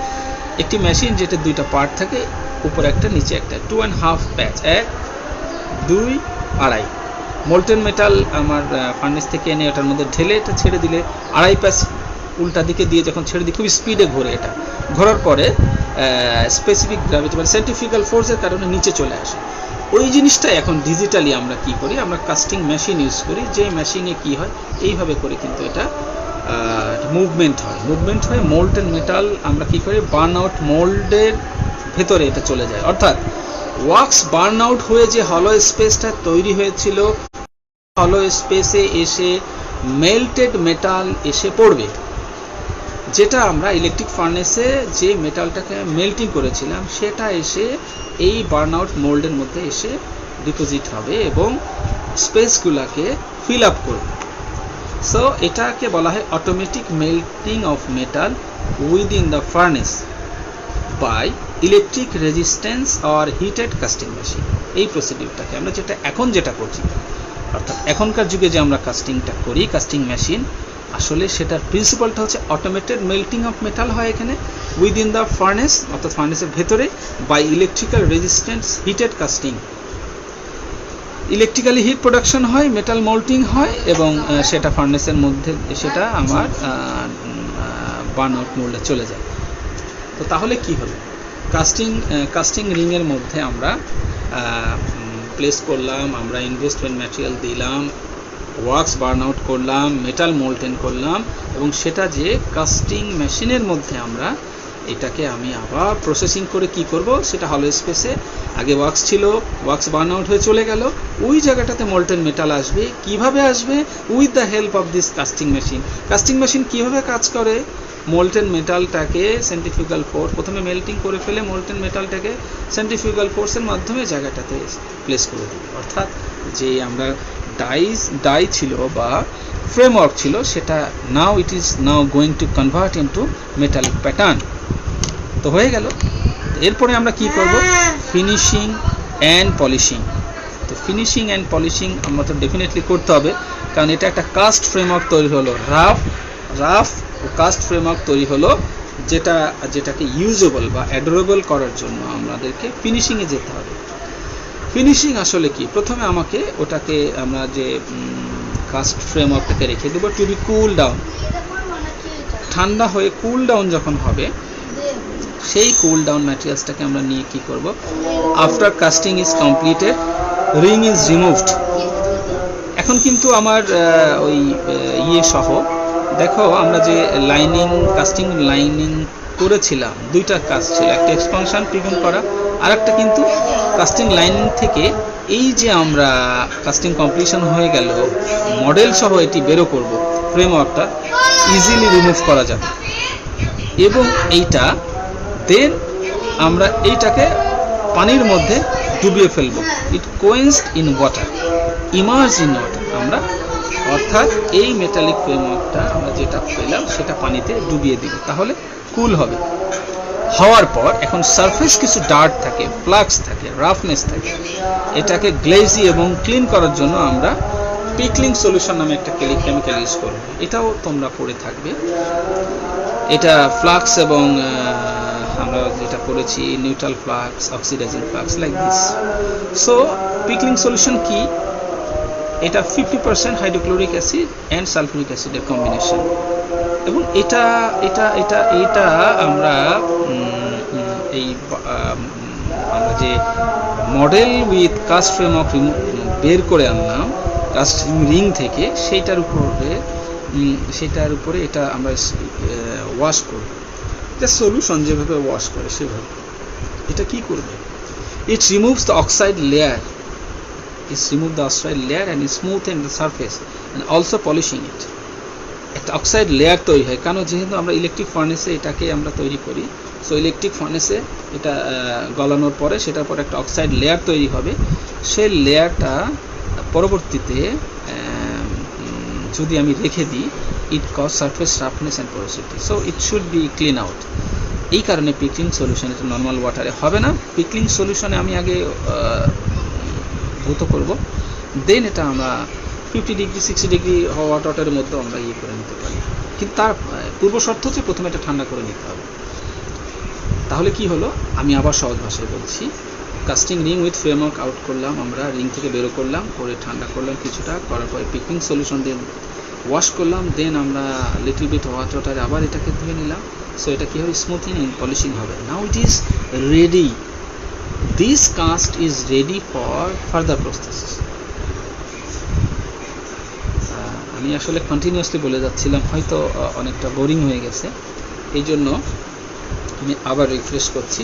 একটি মেশিন যেটা দুইটা পার্ট থাকে, উপরে একটা নিচে একটা, 2.5 প্যাচ, 1 2 2.5 মোল্টেন মেটাল আমার ফার্নেস থেকে এনে ওটার মধ্যে ঢেলে এটা ছেড়ে দিলে 2.5 প্যাচ উল্টা দিকে দিয়ে যখন ছেড়ে দিই খুব স্পিডে ঘোরে, এটা ঘোরার পরে স্পেসিফিক গ্র্যাভিটি মানে সেন্ট্রিফিউগাল ফোর্সের কারণে নিচে চলে আসে। ওই জিনিসটা এখন ডিজিটালি আমরা কি করি, আমরা কাস্টিং মেশিন ইউজ করি, যে মেশিনে কি হয় এইভাবে করে কিন্তু এটা মুভমেন্ট হয় মোল্টেন মেটাল আমরা কি করি, বার্ন আউট মোল্ডের ভেতরে এটা চলে যায়, অর্থাৎ ওয়াক্স বার্ন আউট হয়ে যে হলো স্পেসটা তৈরি হয়েছিল, হলো স্পেসে এসে মেল্টেড মেটাল এসে পড়বে, যেটা আমরা ইলেকট্রিক ফার্নেসে যে মেটালটাকে মেল্টিং করেছিলাম সেটা এসে এই বার্ন আউট মোল্ডের মধ্যে এসে ডিপোজিট হবে এবং স্পেসগুলোকে ফিল আপ করবে। সো এটাকে বলা হয় automatic melting of metal within the furnace by electric resistance or heated casting machine. এই প্রসিডিউরটাকে আমরা যেটা করছি, অর্থাৎ এখনকার যুগে যে আমরা কাস্টিংটা করি, কাস্টিং মেশিন, আসলে সেটার প্রিন্সিপালটা হচ্ছে অটোমেটেড মেল্টিং অফ মেটাল হয় এখানে উইদিন দ্য ফার্নেস, অর্থাৎ ফার্নেসের ভেতরে, by electrical resistance heated casting. Electrically heat production হয়, মেটাল মোল্টিং হয় এবং সেটা ফার্নেসের মধ্যে সেটা আমার বার্ন আউট মোল্ডে চলে যায়। তো তাহলে কি হলো, কাস্টিং রিংয়ের মধ্যে আমরা প্লেস করলাম, আমরা ইনভেস্টমেন্ট ম্যাটেরিয়াল দিলাম, ওয়াক্স বার্ন আউট করলাম, মেটাল মোল্টেন করলাম এবং সেটা যে কাস্টিং মেশিনের মধ্যে আমরা এটাকে আমি আবার প্রসেসিং করে কি করব, সেটা হলো স্পেসে আগে ওয়াক্স ছিল, ওয়াক্স বার্ন আউট হয়ে চলে গেল, ওই জায়গাটাতে মোল্টেন মেটাল আসবে। কিভাবে আসবে, with the help of this casting machine. Casting machine কিভাবে কাজ করে, মোল্টেন মেটালটাকে সেন্ট্রিফিউগাল ফোর্স, প্রথমে মেল্টিং করে ফেলে মোল্টেন মেটালটাকে সেন্ট্রিফিউগাল ফোর্সের মাধ্যমে জায়গাটাতে প্লেস করে দিই, অর্থাৎ যে আমরা ডাই ছিল বা ফ্রেমওয়ার্ক ছিল সেটা now it is now going to convert into metallic pattern. তো হয়ে গেল, এরপরে আমরা কি করব, ফিনিশিং অ্যান্ড পলিশিং। তো ফিনিশিং অ্যান্ড পলিশিং আমরা তো ডেফিনেটলি করতে হবে, কারণ এটা একটা কাস্ট ফ্রেমওয়ার্ক তৈরি হলো, রাফ ও কাস্ট ফ্রেমওয়ার্ক তৈরি হলো, যেটাকে ইউজেবল বা অ্যাডোরেবল করার জন্য আমাদেরকে ফিনিশিংয়ে যেতে হবে। ফিনিশিং আসলে কি, প্রথমে আমাকে ওটাকে আমরা যে কাস্ট ফ্রেমওয়ার্কটাকে রেখে দেবো টু বি কুল ডাউন, ঠান্ডা হয়ে কুল ডাউন যখন হবে, সেই কুল ডাউন ম্যাটেরিয়ালসটাকে আমরা নিয়ে কি করব, after casting is completed ring is removed. এখন কিন্তু আমার ওই সহ দেখো আমরা যে কাস্টিং লাইনিং করেছিলাম, দুইটা কাজ ছিল, একটা এক্সপানশন প্রিভেন্ট করা, আর একটা কিন্তু কাস্টিং লাইনিং থেকে এই যে আমরা কাস্টিং কমপ্লিশন হয়ে গেল মডেল সহ এটি বেরো করব, ফ্রেমওয়ার্কটা ইজিলি রিমুভ করা যাবে এবং এইটা দেন আমরা এইটাকে পানির মধ্যে ডুবিয়ে ফেলবো, it quenched in water, immerse in water, আমরা অর্থাৎ এই মেটালিক ফ্রেমওয়ার্কটা আমরা যেটা পেলাম সেটা পানিতে ডুবিয়ে দিব, তাহলে কুল হবে। হওয়ার পর এখন সারফেস কিছু ডার্ট থাকে, ফ্লাক্স থাকে, রাফনেস থাকে, এটাকে গ্লেজি এবং ক্লিন করার জন্য আমরা পিকলিং সলিউশন নামে একটা কেমিক্যাল ইউজ করব। এটাও তোমরা পড়ে থাকবে। এটা ফ্লাক্স এবং আমরা যেটা পড়েছি neutral flux, oxidising flux, like this. So pickling solution কি? এটা 50% হাইড্রোক্লোরিক অ্যাসিড অ্যান্ড সালফিউরিক অ্যাসিডের কম্বিনেশন, এবং এটা এটা এটা এটা আমরা এই আমরা যে মডেল উইথ কাস্ট ফ্রেমওয়ার্ক বের করে আনলাম কাস্টিং রিং থেকে, সেটার উপরে এটা আমরা ওয়াশ করব। এটা সলিউশন যেভাবে ওয়াশ করে সেভাবে এটা কি করবে? It removes the oxide layer, and smoothen the surface and also polishing it. একটা অক্সাইড লেয়ার তৈরি হয়, কারণ যেহেতু আমরা ইলেকট্রিক ফার্নেসে এটাকে আমরা তৈরি করি, সো ইলেকট্রিক ফার্নেসে এটা গলানোর পরে সেটার পর একটা অক্সাইড লেয়ার তৈরি হবে। সেই লেয়ারটা পরবর্তীতে যদি আমি রেখে দিই, it cause surface roughness and porosity, so it should be clean out. এই কারণে পিকলিং সলিউশন এটা নর্মাল ওয়াটারে হবে না। পিকলিং সলিউশনে আমি আগে ধৌত করব, দেন এটা আমরা 50 ডিগ্রি 60 ডিগ্রি হট ওয়াটারের মধ্যে আমরা করে নিতে পারি, কিন্তু তার পূর্ব শর্ত হচ্ছে প্রথমে এটা ঠান্ডা করে নিতে হবে। তাহলে কি হলো, আমি আবার সহজ ভাষায় বলছি। Casting ring with framework out করলাম, আমরা রিং থেকে বেরো করলাম, করে ঠান্ডা করলাম কিছুটা, করার পরে পিকলিং সলিউশন দিয়ে ওয়াশ করলাম, দেন আমরা লিটল বিট হট ওয়াটারে আবার এটাকে ধুয়ে নিলাম। সো এটা কি হবে? স্মুথিং এন্ড পলিশিং হবে। Now it is ready, this cast is ready for further process. আমি আসলে কন্টিনিউয়াসলি বলে যাচ্ছিলাম, হয়তো অনেকটা বোরিং হয়ে গেছে, এই জন্য আমি আবার রিফ্রেশ করছি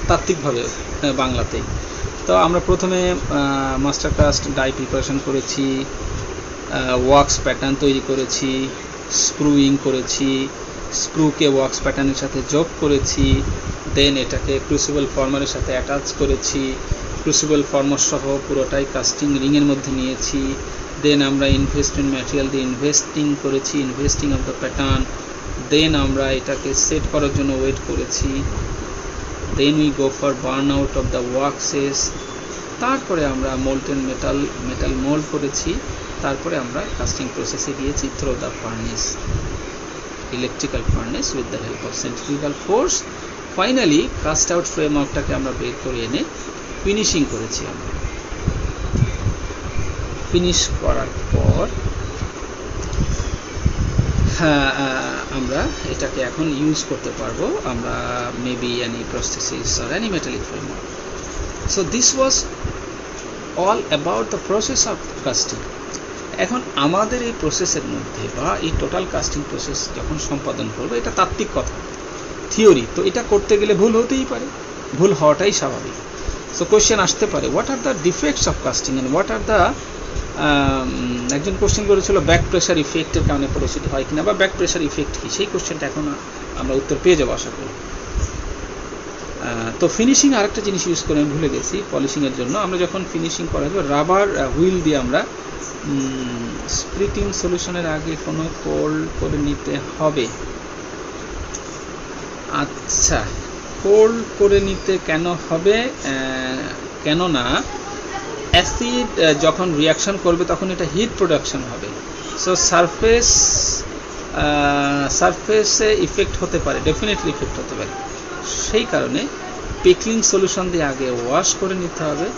তাত্ত্বিকভাবে বাংলাতেই। তো আমরা প্রথমে মাস্টার কাস্ট ডাই প্রিপারেশন করেছি, ওয়াক্স প্যাটার্ন তৈরি করেছি, স্ক্রুইং করেছি, স্ক্রুকে ওয়াক্স প্যাটার্নের সাথে যোগ করেছি, দেন এটাকে ক্রুসিবল ফর্মারের সাথে অ্যাটাচ করেছি, ক্রুসিবল ফর্মার সহ পুরোটাই কাস্টিং রিংয়ের মধ্যে নিয়েছি, দেন আমরা ইনভেস্টমেন্ট ম্যাটেরিয়াল দিয়ে investing of the pattern, then আমরা এটাকে সেট করার জন্য ওয়েট করেছি, then we go for burn out of the waxes, তারপরে আমরা মোল্টেন মেটাল মোল্ড করেছি, তারপরে আমরা কাস্টিং প্রসেসে গিয়েছি through the furnace, electrical furnace with the help of centrifugal force. Finally cast out ফ্রেমওয়ার্কটাকে আমরা বের করে এনে ফিনিশিং করেছি। আমরা ফিনিশ করার পর আমরা এটাকে এখন ইউজ করতে পারবো, আমরা maybe any processes or any metallic framework. So this was all about the process of casting. এখন আমাদের এই প্রসেসের মধ্যে বা এই টোটাল কাস্টিং প্রসেস যখন সম্পাদন করবো, এটা তাত্ত্বিক কথা, থিওরি, তো এটা করতে গেলে ভুল হতেই পারে, ভুল হওয়াটাই স্বাভাবিক। সো কোয়েশ্চেন আসতে পারে, what are the defects of casting and what are the, একজন কোশ্চেন করেছিল ব্যাক প্রেশার ইফেক্টের কারণে পোরোসিটি হয় কিনা, বা ব্যাক প্রেশার ইফেক্ট কি, সেই কোশ্চেনটা এখন আমরা উত্তর পেয়ে যাবো আশা করি। তো ফিনিশিং আরেকটা জিনিস ইউজ করে আমি ভুলে গেছি, পলিশিংয়ের জন্য আমরা যখন ফিনিশিং করা যাবে রাবার হুইল দিয়ে আমরা স্প্লিটিং সলিউশনের আগে কোনো কোল্ড করে নিতে হবে। আচ্ছা, কোল্ড করে নিতে কেন হবে? কেননা অ্যাসিড যখন রিয়াকশন করবে তখন এটা হিট প্রোডাকশন হবে, সো সারফেসে ইফেক্ট হতে পারে, ডেফিনেটলি ইফেক্ট হতে পারে। সেই কারণে পিকলিং সলিউশন দিয়ে আগে ওয়াশ করে নিতে হবে।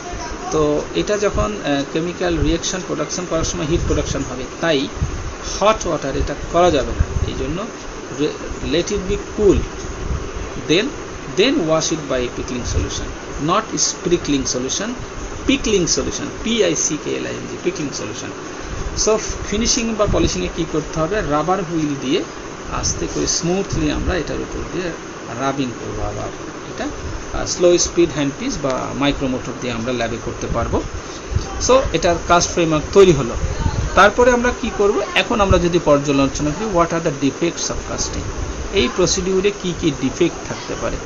তো এটা যখন কেমিক্যাল রিয়াকশন প্রোডাকশন করার সময় হিট প্রোডাকশন হবে, তাই হট ওয়াটার এটা করা যাবে না, এই জন্য let it be cool, then wash it by pickling solution, not sprinkling solution, pickling solution, PICKLING, pickling solution. So finishing বা পলিশিংয়ে কী করতে হবে? রাবার হুইল দিয়ে আস্তে করে স্মুথলি আমরা এটার উপর দিয়ে রাবিং করবো। আবার এটা স্লো স্পিড হ্যান্ড পিস বা মাইক্রোমোটর দিয়ে আমরা ল্যাবে করতে পারবো। সো এটার কাস্ট ফ্রেমওয়ার্ক তৈরি হলো। তারপরে আমরা কি করব? এখন আমরা যদি পর্যালোচনা করি, what are the defects of casting, এই প্রসিডিউরে কি কি ডিফেক্ট থাকতে পারে।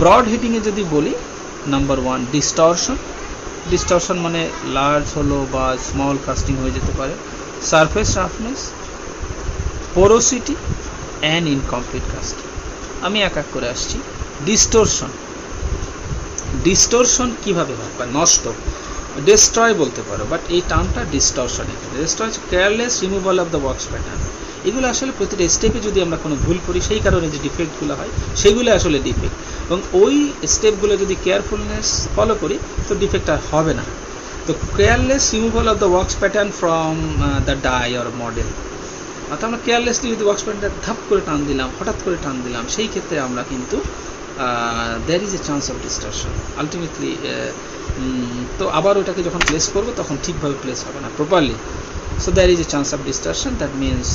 ব্রড হেডিংয়ে যদি বলি, নাম্বার 1 ডিস্টরশন মানে লার্জ হলো বা স্মল কাস্টিং হয়ে যেতে পারে, surface roughness, porosity and incomplete casting. আমি এক এক করে আসছি। ডিস্টোরশন কিভাবে হয় বা নষ্ট, ডিস্ট্রয় বলতে পারো, বাট এই টার্মটা ডিস্টরশন। এখানে ডিস্ট্রয় হচ্ছে careless removal of the wax pattern. এগুলো আসলে প্রতিটা স্টেপে যদি আমরা কোনো ভুল করি সেই কারণে যে ডিফেক্টগুলো হয় সেগুলো আসলে ডিফেক্ট, এবং ওই স্টেপগুলো যদি কেয়ারফুলনেস ফলো করি তো ডিফেক্ট আর হবে না। তো careless removal of the wax pattern from the die or model, অর্থাৎ আমরা কেয়ারলেসলি যদি ওয়ার্কস প্যাটার্নটা ধাপ করে টান দিলাম, হঠাৎ করে টান দিলাম, সেই ক্ষেত্রে আমরা কিন্তু there is a chance of distortion ultimately। তো আবার ওটাকে যখন প্লেস করব তখন ঠিকভাবে প্লেস হবে না properly, so there is a chance of distortion, that means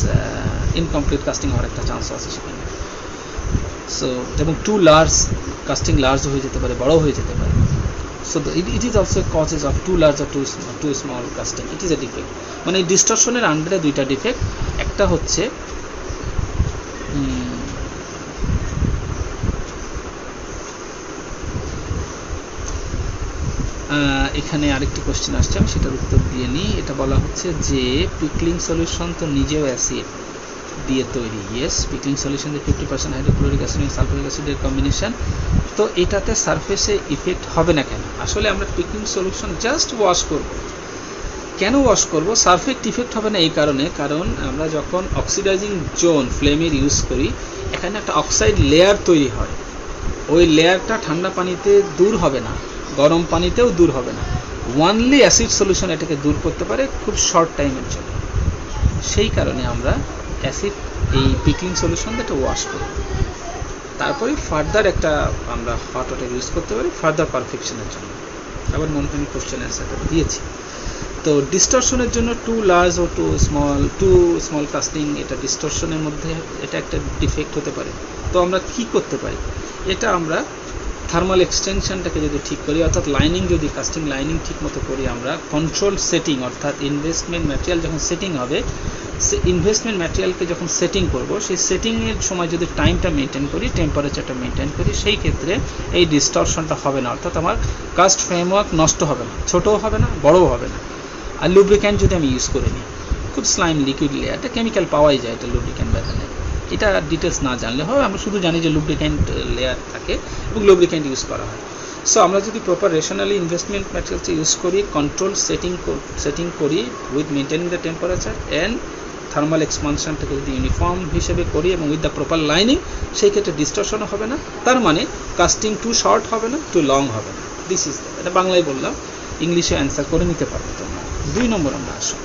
incomplete casting হওয়ার একটা চান্স আছে সেখানে। সো এবং টু লার্জ কাস্টিং, লার্জ হয়ে যেতে পারে, বড় হয়ে যেতে পারে। So it is also causes of too large or too small casting, it is a defect। মানে এই ডিস্টরশনের আন্ডারে দুইটা ডিফেক্ট, একটা হচ্ছে এখানে আরেকটি কোশ্চেন আসছে, আমি সেটার উত্তর দিয়ে নিই। এটা বলা হচ্ছে যে পিকলিং সলিউশন তো নিজেও অ্যাসিড দিয়ে তৈরি। ইয়েস, পিকলিং সলিউশন যে 50% হাইড্রোক্লোরিক অ্যাসিড এবং সালফিউরিক অ্যাসিডের কম্বিনেশন, তো এটাতে সারফেসে ইফেক্ট হবে না কেন? আসলে আমরা পিকলিং সলিউশন জাস্ট ওয়াশ করব। কেন ওয়াশ করব? সারফেক্ট ইফেক্ট হবে না এই কারণে, কারণ আমরা যখন অক্সিডাইজিং জোন ফ্লেমের ইউজ করি, এখানে একটা অক্সাইড লেয়ার তৈরি হয়। ওই লেয়ারটা ঠান্ডা পানিতে দূর হবে না, গরম পানিতেও দূর হবে না। ওয়ানলি অ্যাসিড সলিউশন এটাকে দূর করতে পারে খুব শর্ট টাইমের জন্য। সেই কারণে আমরা অ্যাসিড এই পিকলিং সলিউশন দিয়ে ওয়াশ করি, তারপরে ফার্দার একটা আমরা হট ওয়াটার ইউজ করতে পারি ফার্দার পারফেকশনের জন্য। আবার মনে হয় কোশ্চেন অ্যান্সারটা দিয়েছি। তো ডিস্টরশনের জন্য টু লার্জ ও টু স্মল কাস্টিং, এটা ডিস্টরশনের মধ্যে এটা একটা ডিফেক্ট হতে পারে। তো আমরা কি করতে পারি? এটা আমরা থার্মাল এক্সটেনশনটাকে যদি ঠিক করি, অর্থাৎ লাইনিং যদি কাস্টিং লাইনিং ঠিক মতো করি, আমরা কন্ট্রোল সেটিং, অর্থাৎ ইনভেস্টমেন্ট ম্যাটেরিয়াল যখন সেটিং হবে, সে ইনভেস্টমেন্ট ম্যাটেরিয়ালকে যখন সেটিং করব, সেই সেটিংয়ের সময় যদি টাইমটা মেনটেন করি, টেম্পারেচারটা মেনটেন করি, সেই ক্ষেত্রে এই ডিস্টরশনটা হবে না, অর্থাৎ আমার কাস্ট ফ্রেমওয়ার্ক নষ্ট হবে না, ছোটও হবে না, বড়ও হবে না। আর লুব্রিক্যান্ট যদি আমি ইউজ করে নিই, খুব স্লাইম লিকুইড লেয়ারটা কেমিক্যাল পাওয়াই যায়, এটা লুব্রিক্যান্ট ব্যথানে, এটা ডিটেলস না জানলে হবে, আমরা শুধু জানি যে লুব্রিক্যান্ট লেয়ার থাকে এবং লুব্রিক্যান্ট ইউজ করা হয়। সো আমরা যদি proper rationally investment materials use করি, কন্ট্রোল সেটিং করি with maintaining the temperature and thermal এক্সপানশনটাকে যদি ইউনিফর্ম হিসেবে করি এবং উইথ দ্য প্রপার লাইনিং, সেই ক্ষেত্রে ডিস্টরশনও হবে না। তার মানে কাস্টিং টু শর্ট হবে না, টু লং হবে না। দিস ইজ এটা বাংলায় বললাম, ইংলিশে অ্যান্সার করে নিতে পারবো তোমরা। 2 নম্বর আমরা আসো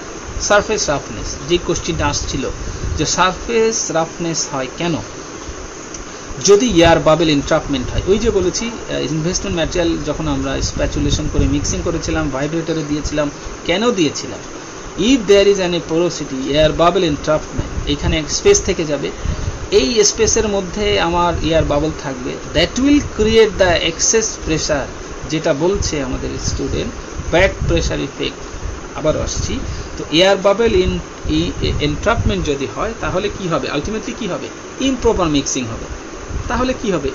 সারফেস রাফনেস। যে কোশ্চেনটা আসছিল যে সারফেস রাফনেস হয় কেন যদি এয়ার বাবেল এনট্রাপমেন্ট হয়। ওই যে বলেছি ইনভেস্টমেন্ট ম্যাটেরিয়াল যখন আমরা স্প্যাচুলেশন করে মিক্সিং করেছিলাম, ভাইব্রেটরে দিয়েছিলাম, কেন দিয়েছিলাম? If there is an a porosity, air bubble entrapment, এখানে এক স্পেস থেকে যাবে, এই স্পেসের মধ্যে আমার এয়ার বাবল থাকবে, that will create the excess pressure, যেটা বলছে আমাদের স্টুডেন্ট ব্যাক প্রেশার ইফেক্ট। আবার আসছি, তো এয়ার বাবেল এনট্রাপমেন্ট যদি হয় তাহলে কি হবে? আলটিমেটলি কি হবে? ইমপ্রপার মিক্সিং হবে। তাহলে কি হবে?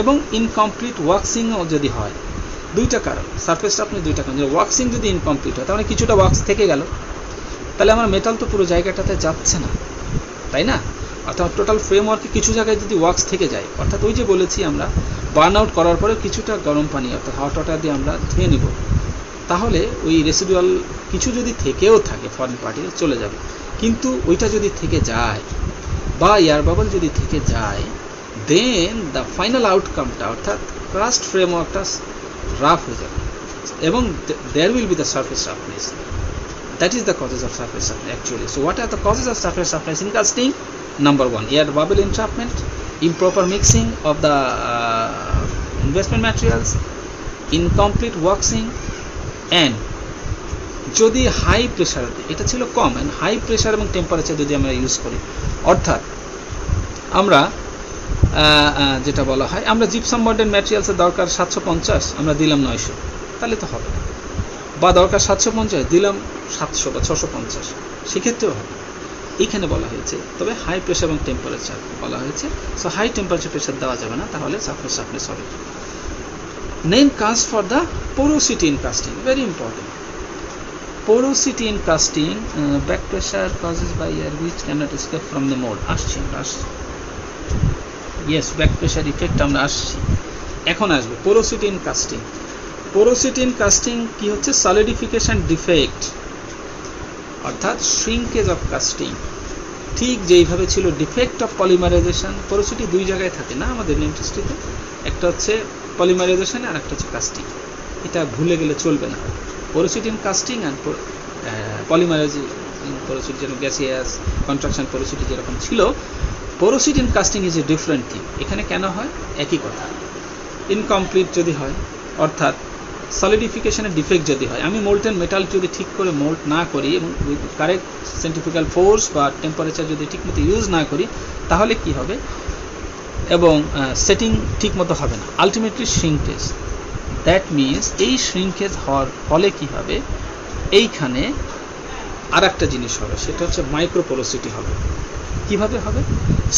এবং ইনকমপ্লিট ওয়াক্সিংও যদি হয়, দুইটা কারণ, সারফেসটা আপনি দুইটা কারণ। ওয়াক্সিং যদি ইনকমপ্লিট হয় তাহলে কিছুটা ওয়াক্স থেকে গেল, তাহলে আমার মেটাল তো পুরো জায়গাটাতে যাচ্ছে না, তাই না? অর্থাৎ টোটাল ফ্রেমওয়ার্কে কিছু জায়গায় যদি ওয়াক্স থেকে যায়, অর্থাৎ ওই যে বলেছি আমরা বার্ন আউট করার পরে কিছুটা গরম পানি অর্থাৎ হট ওয়াটার দিয়ে আমরা ধুয়ে নিব, তাহলে ওই রেসিডুয়াল কিছু যদি থেকেও থাকে ফরেন পার্টিকেল চলে যাবে। কিন্তু ওইটা যদি থেকে যায় বা এয়ার বাবল যদি থেকে যায়, দেন দ্য ফাইনাল আউটকামটা অর্থাৎ ক্রাস্ট ফ্রেমওয়ার্কটা রাফ হয়ে যাবে এবং there will be the surface roughness. That is the causes of surface roughness actually. So what are the causes of surface roughness in casting? Number 1, air bubble entrapment, improper mixing of the investment materials, incomplete waxing, and যদি high pressure, এটা ছিল কম, and high pressure এবং temperature যদি আমরা use করি, অর্থাৎ আমরা যেটা বলা হয় আমরা জিপসাম বন্ডেড ম্যাটেরিয়ালসের দরকার 750, আমরা দিলাম 900, তাহলে তো হবে না। বা দরকার 750, দিলাম 700 বা 650, সেক্ষেত্রেও হবে। এইখানে বলা হয়েছে তবে হাই প্রেশার এবং টেম্পারেচার বলা হয়েছে। সো হাই টেম্পারেচার প্রেশার দেওয়া যাবে না, তাহলে সারফেস রাফনেস হবে। Name cause for the porosity in casting, very important. Porosity in casting, back pressure causes by air which can't escape from the mould. আসছি yes, back pressure effect আমরা আসছি, এখন আসবে porosity in casting. Porosity in casting কি হচ্ছে? Solidification defect, অর্থাৎ shrinkage of casting. ঠিক যেইভাবে ছিল ডিফেক্ট অফ পলিমারাইজেশন, পোরোসিটি দুই জায়গায় থাকে না আমাদের ইন্ডাস্ট্রিতে, একটা হচ্ছে পলিমারাইজেশন আর একটা হচ্ছে কাস্টিং। এটা ভুলে গেলে চলবে না। Porosity in casting and polymerising porosity, যেন গ্যাসিয়াস কন্ট্রাকশন পোরোসিটি যেরকম ছিল, porosity in casting is a different thing. এখানে কেন হয়? একই কথা, ইনকমপ্লিট যদি হয়, অর্থাৎ সলিডিফিকেশনের ডিফেক্ট যদি হয়, আমি মোল্টেন মেটাল যদি ঠিক করে মোল্ট না করি এবং উইথ কারেক্ট সেন্ট্রিফিউগাল ফোর্স বা টেম্পারেচার যদি ঠিকমতো ইউজ না করি, তাহলে কি হবে? এবং সেটিং ঠিকমতো হবে না, আলটিমেটলি শ্রিঙ্কেজ। দ্যাট মিনস এই শ্রিঙ্কেজ হওয়ার ফলে কি হবে? এইখানে আর একটা জিনিস হবে, সেটা হচ্ছে মাইক্রোপোরোসিটি হবে। কিভাবে হবে?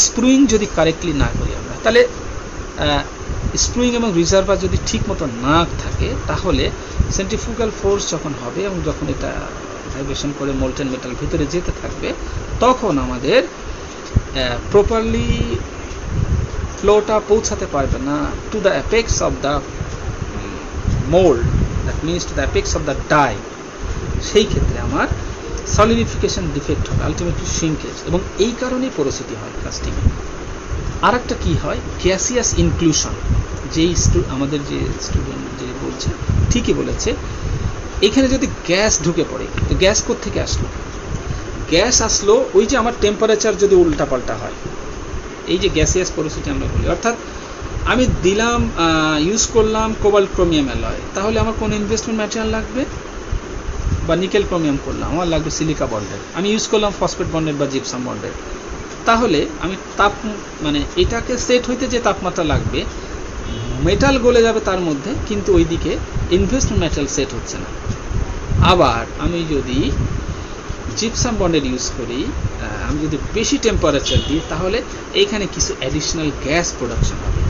স্প্রুইং যদি কারেক্টলি না করি আমরা, তাহলে স্প্রুইং এবং রিজার্ভার যদি ঠিক মতো না থাকে, তাহলে সেন্ট্রিফিউগাল ফোর্স যখন হবে এবং যখন এটা ভাইব্রেশন করে মোল্টেন মেটাল ভিতরে যেতে থাকবে, তখন আমাদের প্রপারলি ফ্লোটা পৌঁছাতে পারবে না to the apex of the mould, that means to the apex of the die. সেই ক্ষেত্রে আমার সলিডিফিকেশন ডিফেক্ট হবে, আলটিমেটলি শ্রিঙ্কেজ, এবং এই কারণেই পোরোসিটি হয় কাস্টিংয়ে। আর একটা কী হয়? Gaseous inclusion. যেই আমাদের যে স্টুডেন্ট যে বলছে ঠিকই বলেছে, এখানে যদি গ্যাস ঢুকে পড়ে, তো গ্যাস কোত্থেকে আসলো? গ্যাস আসলো ওই যে আমার টেম্পারেচার যদি উল্টাপাল্টা হয়, এই যে গ্যাসিয়াস পোরোসিটি আমরা বলি, অর্থাৎ আমি দিলাম ইউজ করলাম কোবাল্ট ক্রোমিয়াম অ্যালয়, তাহলে আমার কোন ইনভেস্টমেন্ট ম্যাটেরিয়াল লাগবে? বা নিকেল ক্রোমিয়াম করলাম, আমার লাগবে সিলিকা বন্ডেড। আমি ইউজ করলাম ফসফেট বন্ডেড বা জিপসাম বন্ডেড, তাহলে আমি মানে এটাকে সেট হইতে যে তাপমাত্রা লাগবে, মেটাল গলে যাবে তার মধ্যে, কিন্তু ওইদিকে ইনভেস্টমেন্ট ম্যাটেরিয়াল সেট হচ্ছে না। আবার আমি যদি জিপসাম বন্ডেড ইউজ করি, আমি যদি বেশি টেম্পারেচার দিই, তাহলে এইখানে কিছু অ্যাডিশনাল গ্যাস প্রোডাকশন হবে।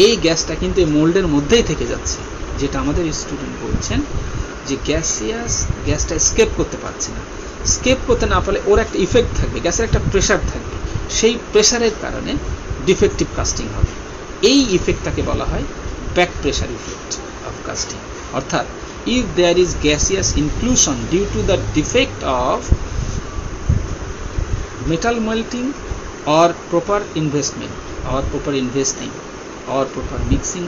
এই গ্যাসটা কিন্তু এই মোল্ডের মধ্যেই থেকে যাচ্ছে, যেটা আমাদের স্টুডেন্ট বলছেন যে গ্যাসটা স্কেপ করতে পারছে না। স্কেপ করতে না পারলে ওর একটা ইফেক্ট থাকবে, গ্যাসের একটা প্রেশার থাকবে, সেই প্রেশারের কারণে ডিফেক্টিভ কাস্টিং হবে। এই ইফেক্টটাকে বলা হয় back pressure effect of casting. অর্থাৎ if there is gaseous inclusion due to the defect of metal melting or proper investment or proper investing or proper mixing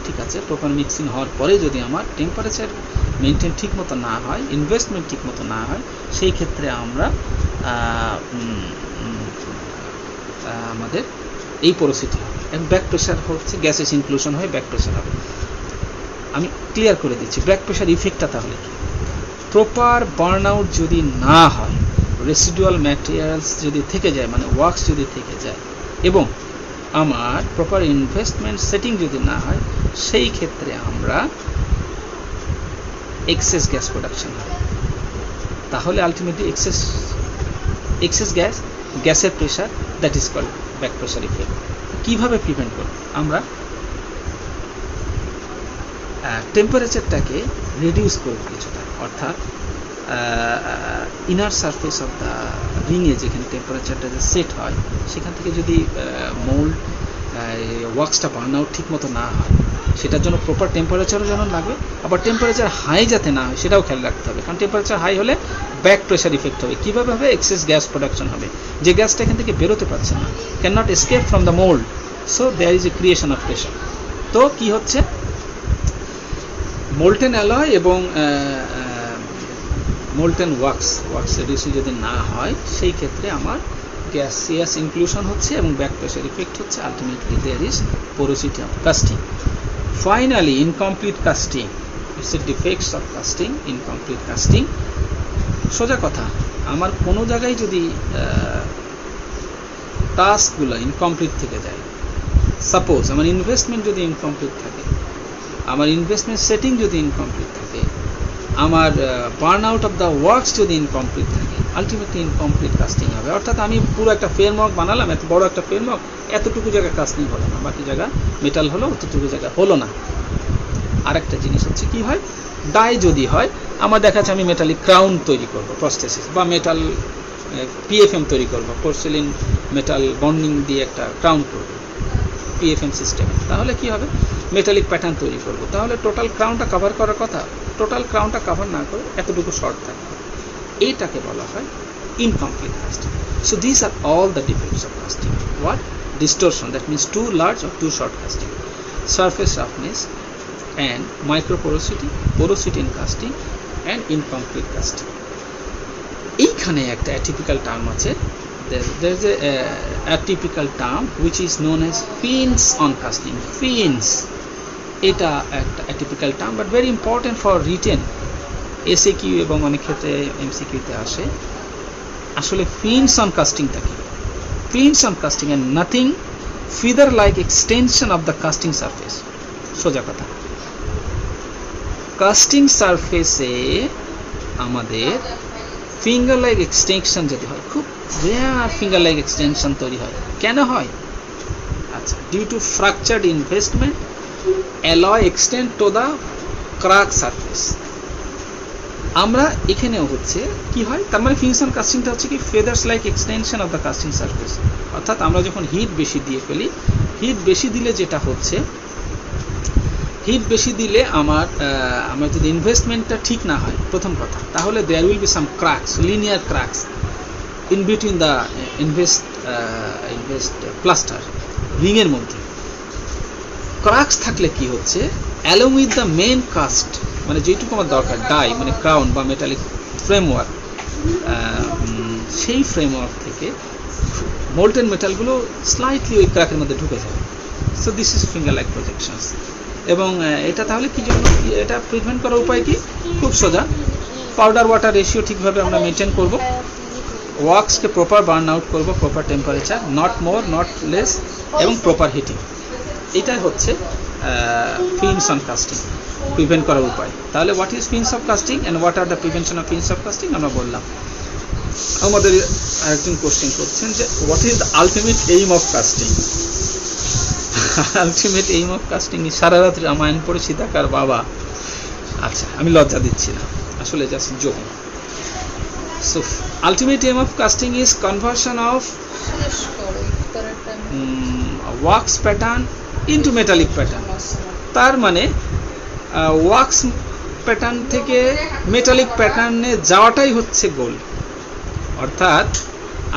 ঠিক আছে, প্রপার মিক্সিং হওয়ার পরে যদি আমার টেম্পারেচার মেনটেন ঠিক মতো না হয়, ইনভেস্টমেন্ট ঠিক মতো না হয়, সেই ক্ষেত্রে আমরা আমাদের এই পোরোসিটি হবে। এবং ব্যাক প্রেশার হচ্ছে গ্যাসেস ইনক্লুশন হয়ে ব্যাক প্রেশার হবে। আমি ক্লিয়ার করে দিচ্ছি ব্যাক প্রেশার ইফেক্টটা তাহলে কি। প্রপার বার্ন আউট যদি না হয়, রেসিডুয়াল ম্যাটেরিয়ালস যদি থেকে যায়, মানে ওয়ার্কস যদি থেকে যায়, এবং আমার প্রপার ইনভেস্টমেন্ট সেটিং যদি না হয়, সেই ক্ষেত্রে আমরা এক্সেস গ্যাস প্রোডাকশন হয়। তাহলে আলটিমেটলি এক্সেস গ্যাসের pressure, that is called back pressure effect. কীভাবে প্রিভেন্ট করব? আমরা টেম্পারেচারটাকে রিডিউস করব কিছুটা, অর্থাৎ ইনার সারফেস অফ দ্য রিংয়ে যেখানে টেম্পারেচারটা যে সেট হয়, সেখান থেকে যদি মোল্ড ওয়ার্কসটা বার্ন আউট ঠিক মতো না হয়, সেটার জন্য প্রপার টেম্পারেচারও যেন লাগবে, আবার টেম্পারেচার হাই যাতে না হয় সেটাও খেয়াল রাখতে হবে। কারণ টেম্পারেচার হাই হলে ব্যাক প্রেশার ইফেক্ট হবে। কীভাবে হবে? এক্সেস গ্যাস প্রোডাকশন হবে, যে গ্যাসটা এখান থেকে বেরোতে পারছে না, can not escape from the mould, so there is a creation of pressure. তো কি হচ্ছে? মোল্টেন অ্যালয় এবং মোল্টেন ওয়ার্কস রিডিউসিং যদি না হয়, সেই ক্ষেত্রে আমার গ্যাসিয়াস ইনক্লুশন হচ্ছে এবং ব্যাক প্রেশার ইফেক্ট হচ্ছে। Ultimately there is porosity of casting. Finally incomplete casting, it's a defects of casting, incomplete casting. সোজা কথা, আমার কোনো জায়গায় যদি টাস্কগুলো ইনকমপ্লিট থেকে যায়, সাপোজ আমার ইনভেস্টমেন্ট যদি ইনকমপ্লিট থাকে, আমার ইনভেস্টমেন্ট সেটিং যদি ইনকমপ্লিট থাকে, আমার burn out of the works যদি ইনকমপ্লিট থাকে, আলটিমেটলি ইনকমপ্লিট কাস্টিং হবে। অর্থাৎ আমি পুরো একটা ফ্রেমওয়ার্ক বানালাম, এত বড় একটা ফ্রেমওয়ার্ক, এতটুকু জায়গা কাস্টিং হলো না, বাকি জায়গা মেটাল হলো, অতটুকু জায়গা হলো না। আরেকটা জিনিস হচ্ছে কি হয়, ডাই যদি হয়, আমার দেখা যাচ্ছে আমি মেটালিক ক্রাউন তৈরি করবো প্রসেসিস, বা মেটাল পিএফএম তৈরি করবো, পোর্সেলিন মেটাল বন্ডিং দিয়ে একটা ক্রাউন করবো। পিএফএম সিস্টেমে, তাহলে কি হবে, মেটালিক প্যাটার্ন তৈরি করব, তাহলে টোটাল ক্রাউনটা কভার করার কথা, টোটাল ক্রাউনটা কভার না করে এতটুকু শর্ট থাকবে, এইটাকে বলা হয় incomplete casting. So these are all the defects of casting. What? Distortion, that means too large or too short casting, surface roughness and microporosity, porosity in casting and incomplete casting. এইখানে একটা atypical term আছে, there is a atypical term which is known as fins on casting. Fins, এটা একটা atypical term but very important for written SAQ এবং অনেক ক্ষেত্রে MCQ তে আসে। আসলে fins on casting টা কি? Fins on casting and nothing feather like extension of the casting surface. সোজা কথা, কাস্টিং সারফেসে আমাদের ফিঙ্গার লাইক এক্সটেনশন যদি হয়, খুব রেয়ার ফিঙ্গার লাইক এক্সটেনশন তৈরি হয়, কেন হয়? আচ্ছা, due to fractured investment alloy extend to the crack surface. আমরা এখানেও হচ্ছে কি হয়, তার মানে ফিনস অন কাস্টিংটা হচ্ছে কি feathers like extension of the casting surface, অর্থাৎ আমরা যখন হিট বেশি দিয়ে ফেলি, হিট বেশি দিলে যেটা হচ্ছে, হিট বেশি দিলে আমার যদি ইনভেস্টমেন্টটা ঠিক না হয়, প্রথম কথা, তাহলে there will be some cracks, linear cracks in between the invest plaster রিংয়ের মধ্যে। ক্র্যাকস থাকলে কি হচ্ছে, along with the main cast, মানে যেটুকু আমার দরকার ডাই মানে ক্রাউন বা মেটালিক ফ্রেমওয়ার্ক, সেই ফ্রেমওয়ার্ক থেকে মোল্টেন মেটালগুলো স্লাইটলি ওই ক্র্যাকের মধ্যে ঢুকে যাবে। So this is finger like projections. এবং এটা তাহলে কি জন্য, এটা প্রিভেন্ট করার উপায় কি? খুব সোজা, পাউডার ওয়াটার রেশিও ঠিকভাবে আমরা মেনটেন করব, ওয়াক্সকে প্রপার বার্ন আউট করব, proper temperature, not more not less, এবং প্রপার হিটিং। এটাই হচ্ছে ফিল্মস অন কাস্টিং প্রিভেন্ট করার উপায়। তাহলে what is films of casting and what are the prevention of films of casting আমরা বললাম। আমাদের আরেকজন কোশ্চেন করছেন যে what is the ultimate aim of casting? Ultimate aim of casting, সারা রাত রামায়ণ পড়ে সীতাকার বাবা। আচ্ছা, আমি লজ্জা দিচ্ছি না, আসলে just joke. So ultimate aim of casting is conversion of wax pattern into metallic pattern. তার মানে ওয়াক্স প্যাটার্ন থেকে মেটালিক প্যাটার্নে যাওয়াটাই হচ্ছে গোল। অর্থাৎ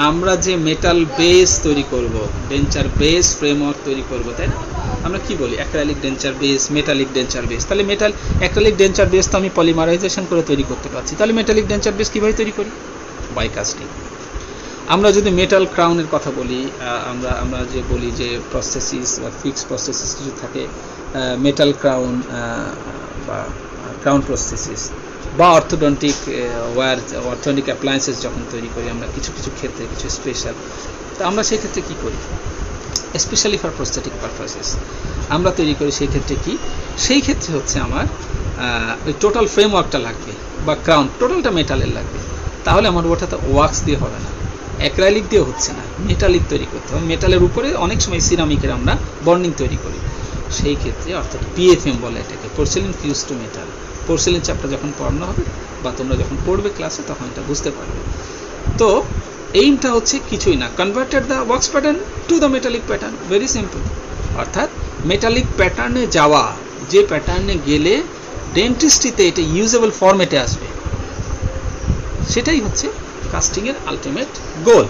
আমরা যে মেটাল বেস তৈরি করব, ডেঞ্চার বেস ফ্রেমওয়ার্ক তৈরি করব, তাই না? আমরা কি বলি, acrylic denture base, metallic denture base. তাহলে মেটাল অ্যাক্রাইলিক ডেঞ্চার বেস তো আমি পলিমারাইজেশন করে তৈরি করতে পারছি, তাহলে মেটালিক ডেঞ্চার বেস কীভাবে তৈরি করি? By casting. আমরা যদি মেটাল ক্রাউনের কথা বলি, আমরা যে বলি যে প্রসেসিস বা ফিক্স প্রসেসিস কিছু থাকে, মেটাল ক্রাউন বা ক্রাউন প্রসেসিস বা অর্থোডন্টিক ওয়্যার, অর্থোডন্টিক অ্যাপ্লায়েন্সেস যখন তৈরি করি আমরা কিছু কিছু ক্ষেত্রে, কিছু স্পেশাল, তো আমরা সেই ক্ষেত্রে কী করি, স্পেশালি ফর প্রস্থেটিক পারপাসেস আমরা তৈরি করি। সেই ক্ষেত্রে কি, সেই ক্ষেত্রে হচ্ছে আমার ওই টোটাল ফ্রেমওয়ার্কটা লাগবে বা ক্রাউন টোটালটা মেটালের লাগবে। তাহলে আমার ওটাতে ওয়াক্স দিয়ে হবে না, অ্যাক্রাইলিক দিয়ে হচ্ছে না, মেটালিক তৈরি করতে হবে। মেটালের উপরে অনেক সময় সিরামিকের আমরা বর্নিং তৈরি করি, সেই ক্ষেত্রে অর্থাৎ পিএফএম বলে এটাকে, porcelain fuse to metal. Porcelain chapter যখন পড়ানো হবে বা তোমরা যখন পড়বে ক্লাসে তখন এটা বুঝতে পারবে। তো এইমটা হচ্ছে কিছুই না, converted the wax pattern to the metallic pattern, very simple. অর্থাৎ মেটালিক প্যাটার্নে যাওয়া, যে প্যাটার্নে গেলে ডেন্টিস্ট্রিতে এটা ইউজেবল ফরম্যাটে আসবে, সেটাই হচ্ছে কাস্টিংয়ের আলটিমেট গোল।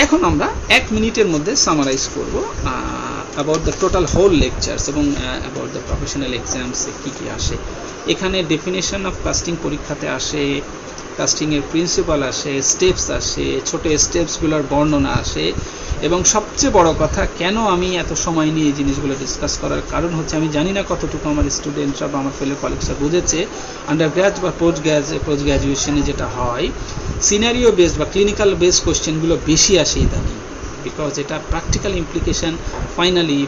এখন আমরা 1 মিনিটের মধ্যে সামারাইজ করব about the total whole lectures এবং অ্যাবাউট দ্য প্রফেশনাল এক্সামসে কী কী আসে। এখানে ডেফিনেশন অফ কাস্টিং পরীক্ষাতে আসে, কাস্টিংয়ের প্রিন্সিপাল আসে, স্টেপস আসে, ছোটো স্টেপসগুলোর বর্ণনা আসে, এবং সবচেয়ে বড় কথা, কেন আমি এত সময় নিয়ে এই জিনিসগুলো ডিসকাস করার কারণ হচ্ছে আমি জানি না কতটুকু আমার স্টুডেন্টরা বা আমার ফেলো কলিগসরা বুঝেছে। আন্ডার গ্র্যাজ বা পোস্ট গ্র্যাজুয়েশনে যেটা হয়, সিনারিও বেসড বা ক্লিনিক্যাল বেসড কোশ্চেনগুলো বেশি আসে ইদানিং, বিকজ এটা প্র্যাকটিক্যাল ইমপ্লিকেশন ফাইনালি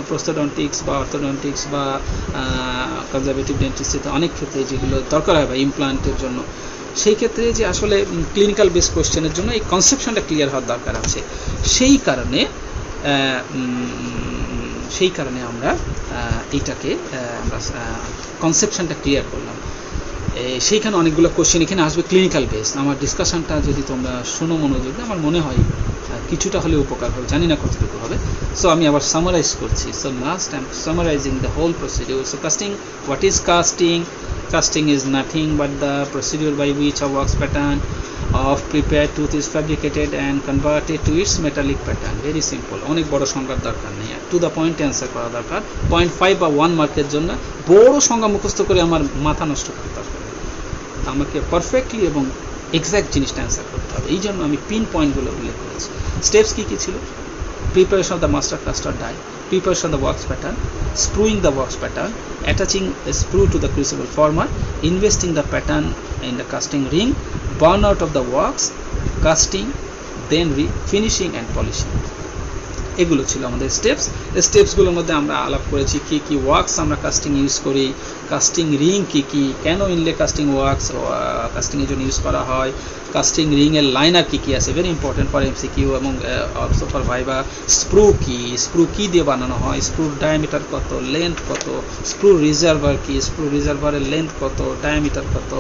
প্রস্থোডন্টিক্স বা অর্থোডন্টিক্স বা কনজারভেটিভ ডেন্টিস্ট্রিতে অনেক ক্ষেত্রে যেগুলো দরকার হয় বা ইমপ্লান্টের জন্য, সেই ক্ষেত্রে যে আসলে ক্লিনিক্যাল বেস কোশ্চেনের জন্য এই কনসেপশনটা ক্লিয়ার হওয়ার দরকার আছে। সেই কারণে আমরা এইটাকে আমরা কনসেপশনটা ক্লিয়ার করলাম। সেইখানে অনেকগুলো কোশ্চেন এখানে আসবে ক্লিনিক্যাল বেস। আমার ডিসকাশনটা যদি তোমরা শোনো মনোযোগ দিয়ে, আমার মনে হয় কিছুটা হলেও উপকার হবে, জানি না কতটুকু হবে। সো আমি আবার সামারাইজ করছি। So last I am summarising the whole procedure. So casting, what is casting? Casting is nothing but the procedure by which a wax pattern of prepared tooth is fabricated and converted to its metallic pattern. Very simple, অনেক বড় সংখ্যার দরকার নেই, to the point answer করা দরকার। 0.5 বা 1 মার্কের জন্য বড় সংখ্যা মুখস্থ করে আমার মাথা নষ্ট করার দরকার নেই, আমাকে পারফেক্টলি এবং এক্স্যাক্ট জিনিসটা অ্যান্সার করতে হবে। এই জন্য আমি পিন পয়েন্টগুলো উল্লেখ করেছি। স্টেপস কী কী ছিল? Preparation of the master caster die, preparation of the wax pattern, sprueing the wax pattern, attaching a sprue to the crucible former, investing the pattern in the casting ring, burnout of the wax, casting, then finishing and polishing. এগুলো ছিল আমাদের steps. স্টেপসগুলোর মধ্যে আমরা আলাপ করেছি কী কী works আমরা casting use করি, casting ring কী কী, কেন ইনলে কাস্টিং ওয়ার্কস কাস্টিংয়ের জন্য ইউজ করা হয়, কাস্টিং রিংয়ের লাইনার কী কী আছে, ভেরি ইম্পর্টেন্ট ফর এমসিকিউ এবং অলসো ফর ভাইবা। স্প্রু কী দিয়ে বানানো হয়, স্প্রুর ডায়ামিটার কত, লেন্থ কত, স্প্রু রিজার্ভার কী, স্প্রু রিজার্ভারের লেন্থ কত, ডায়ামিটার কত,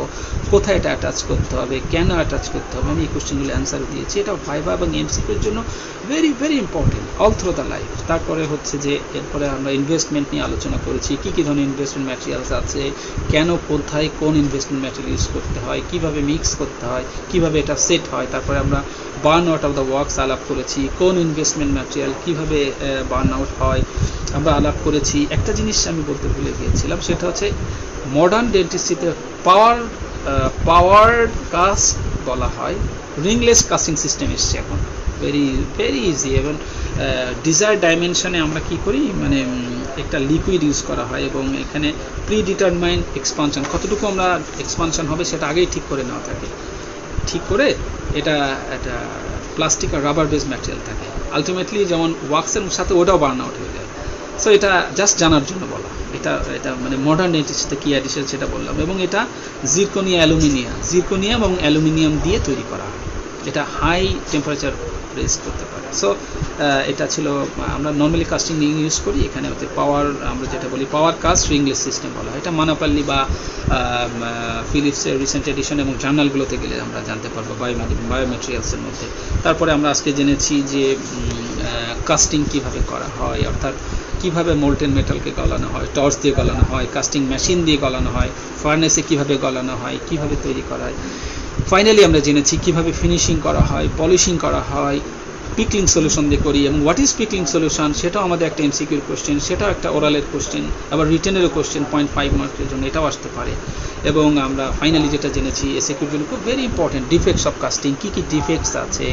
কোথায় এটা অ্যাটাচ করতে হবে, কেন অ্যাটাচ করতে হবে, আমি এই কোশ্চেনগুলো অ্যান্সার দিয়েছি। এটা ভাইবা এবং এমসিকিউর জন্য very very important all through the life. তারপরে হচ্ছে যে এরপরে আমরা ইনভেস্টমেন্ট নিয়ে আলোচনা করেছি, কী কী ধরনের ইনভেস্টমেন্ট ম্যাটেরিয়ালস আছে, কেন কোথায় কোন ইনভেস্টমেন্ট ম্যাটেরিয়াল ইউজ করতে হয়, কীভাবে মিক্স করতে হয়, কীভাবে এটা সেট হয়। তারপরে আমরা burn out of the works আলাপ করেছি, কোন ইনভেস্টমেন্ট ম্যাটেরিয়াল কীভাবে বার্ন আউট হয় আমরা আলাপ করেছি। একটা জিনিস আমি বলতে ভুলে গিয়েছিলাম, সেটা হচ্ছে মডার্ন ডেন্টিস্ট্রিতে পাওয়ার কাস্ট বলা হয়, রিংলেস কাস্টিং সিস্টেম এসছে এখন, ভেরি ভেরি ইজি। এবং ডিজায়ার ডাইমেনশনে আমরা কি করি, মানে একটা লিকুইড ইউজ করা হয় এবং এখানে প্রি ডিটারমাইন্ড এক্সপানশন, কতটুকু আমরা এক্সপানশন হবে সেটা আগেই ঠিক করে নেওয়া থাকে, ঠিক করে এটা একটা প্লাস্টিক আর রাবার বেস ম্যাটেরিয়াল থাকে, আলটিমেটলি যেমন ওয়াক্সের সাথে ওটাও বার্ন আউট হয়ে যায়। সো এটা জাস্ট জানার জন্য বলা, এটা মানে মডার্ন ডেন্টিস্ট্রিতে কী অ্যাডিশন সেটা বললাম। এবং এটা জিরকোনিয়াম এবং অ্যালুমিনিয়াম দিয়ে তৈরি করা হয়, এটা হাই টেম্পারেচার রেজিস্ট করতে পারে। সো এটা ছিল, আমরা নর্মালি কাস্টিং রিং ইউজ করি, এখানে হচ্ছে পাওয়ার, আমরা যেটা বলি পাওয়ার কাস্ট রিংলেস সিস্টেম বলা হয়। এটা মানাপাল্লি বা ফিলিপসের রিসেন্ট এডিশন এবং জার্নালগুলোতে গেলে আমরা জানতে পারবো বায়োমেটেরিয়ালসের মধ্যে। তারপরে আমরা আজকে জেনেছি যে কাস্টিং কিভাবে করা হয়, অর্থাৎ কীভাবে মোল্টেন মেটালকে গলানো হয়, টর্চ দিয়ে গলানো হয়, কাস্টিং মেশিন দিয়ে গলানো হয়, ফার্নেসে কীভাবে গলানো হয়, কীভাবে তৈরি করা হয়। ফাইনালি আমরা জেনেছি কীভাবে ফিনিশিং করা হয়, পলিশিং করা হয়, পিকলিং সলিউশন দিয়ে করি। এবং হোয়াট ইজ পিকলিং সলিউশন সেটাও আমাদের একটা এমসিকিউর কোশ্চেন, সেটাও একটা ওরালের কোশ্চেন, আবার রিটেনেরও কোশ্চেন 0.5 মার্কের জন্য, এটাও আসতে পারে। এবং আমরা ফাইনালি যেটা জেনেছি এসএকিউর জন্য খুব very important, defects of casting, কী কী ডিফেক্টস আছে,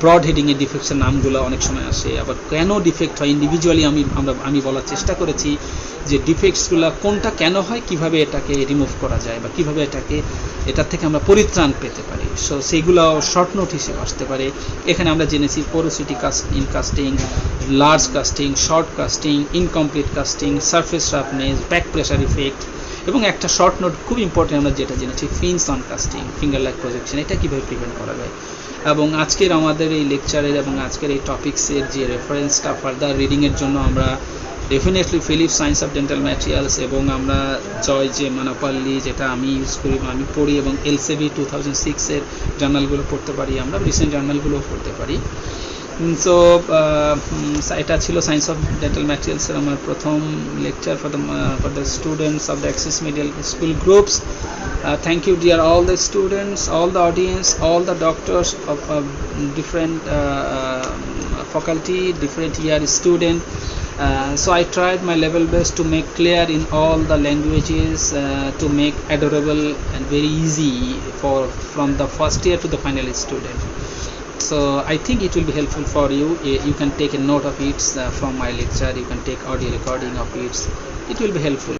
ব্রড হেডিংয়ের ডিফেক্টসের নামগুলো অনেক সময় আসে, আবার কেন ডিফেক্ট হয় ইন্ডিভিজুয়ালি আমি বলার চেষ্টা করেছি যে ডিফেক্টসগুলো কোনটা কেন হয়, কিভাবে এটাকে রিমুভ করা যায় বা কিভাবে এটার থেকে আমরা পরিত্রাণ পেতে পারি। সো সেইগুলো শর্ট নোট হিসেবে আসতে পারে। এখানে আমরা জেনেছি porosity in casting, large casting, short casting, incomplete casting, surface roughness, back pressure effect, এবং একটা শর্ট নোট খুব ইম্পর্টেন্ট আমরা যেটা জেনেছি fins on casting, finger like projection, এটা কীভাবে প্রিভেন্ট করা যায়। এবং আজকের আমাদের এই লেকচারের এবং আজকের এই টপিক্সের যে রেফারেন্সটা ফার্দার রিডিংয়ের জন্য আমরা definitely Phillips science of dental materials, এবং আমরা জয় মানাপাল্লি যেটা আমি ইউজ করি বা আমি পড়ি, এবং এলসিবি 2006-এর জার্নালগুলো পড়তে পারি, আমরা রিসেন্ট জার্নালগুলো পড়তে পারি। সো এটা ছিল সায়েন্স অফ ডেন্টাল ম্যাটেরিয়ালসের আমার প্রথম lecture for the students of the Axis medial school groups. Thank you dear all the students, all the audience, all the doctors of different faculty, different year student. So I tried my level best to make clear in all the languages, to make adorable and very easy from the first year to the final student. So I think it will be helpful for you. You can take a note of it from my lecture, you can take audio recording of it, it will be helpful.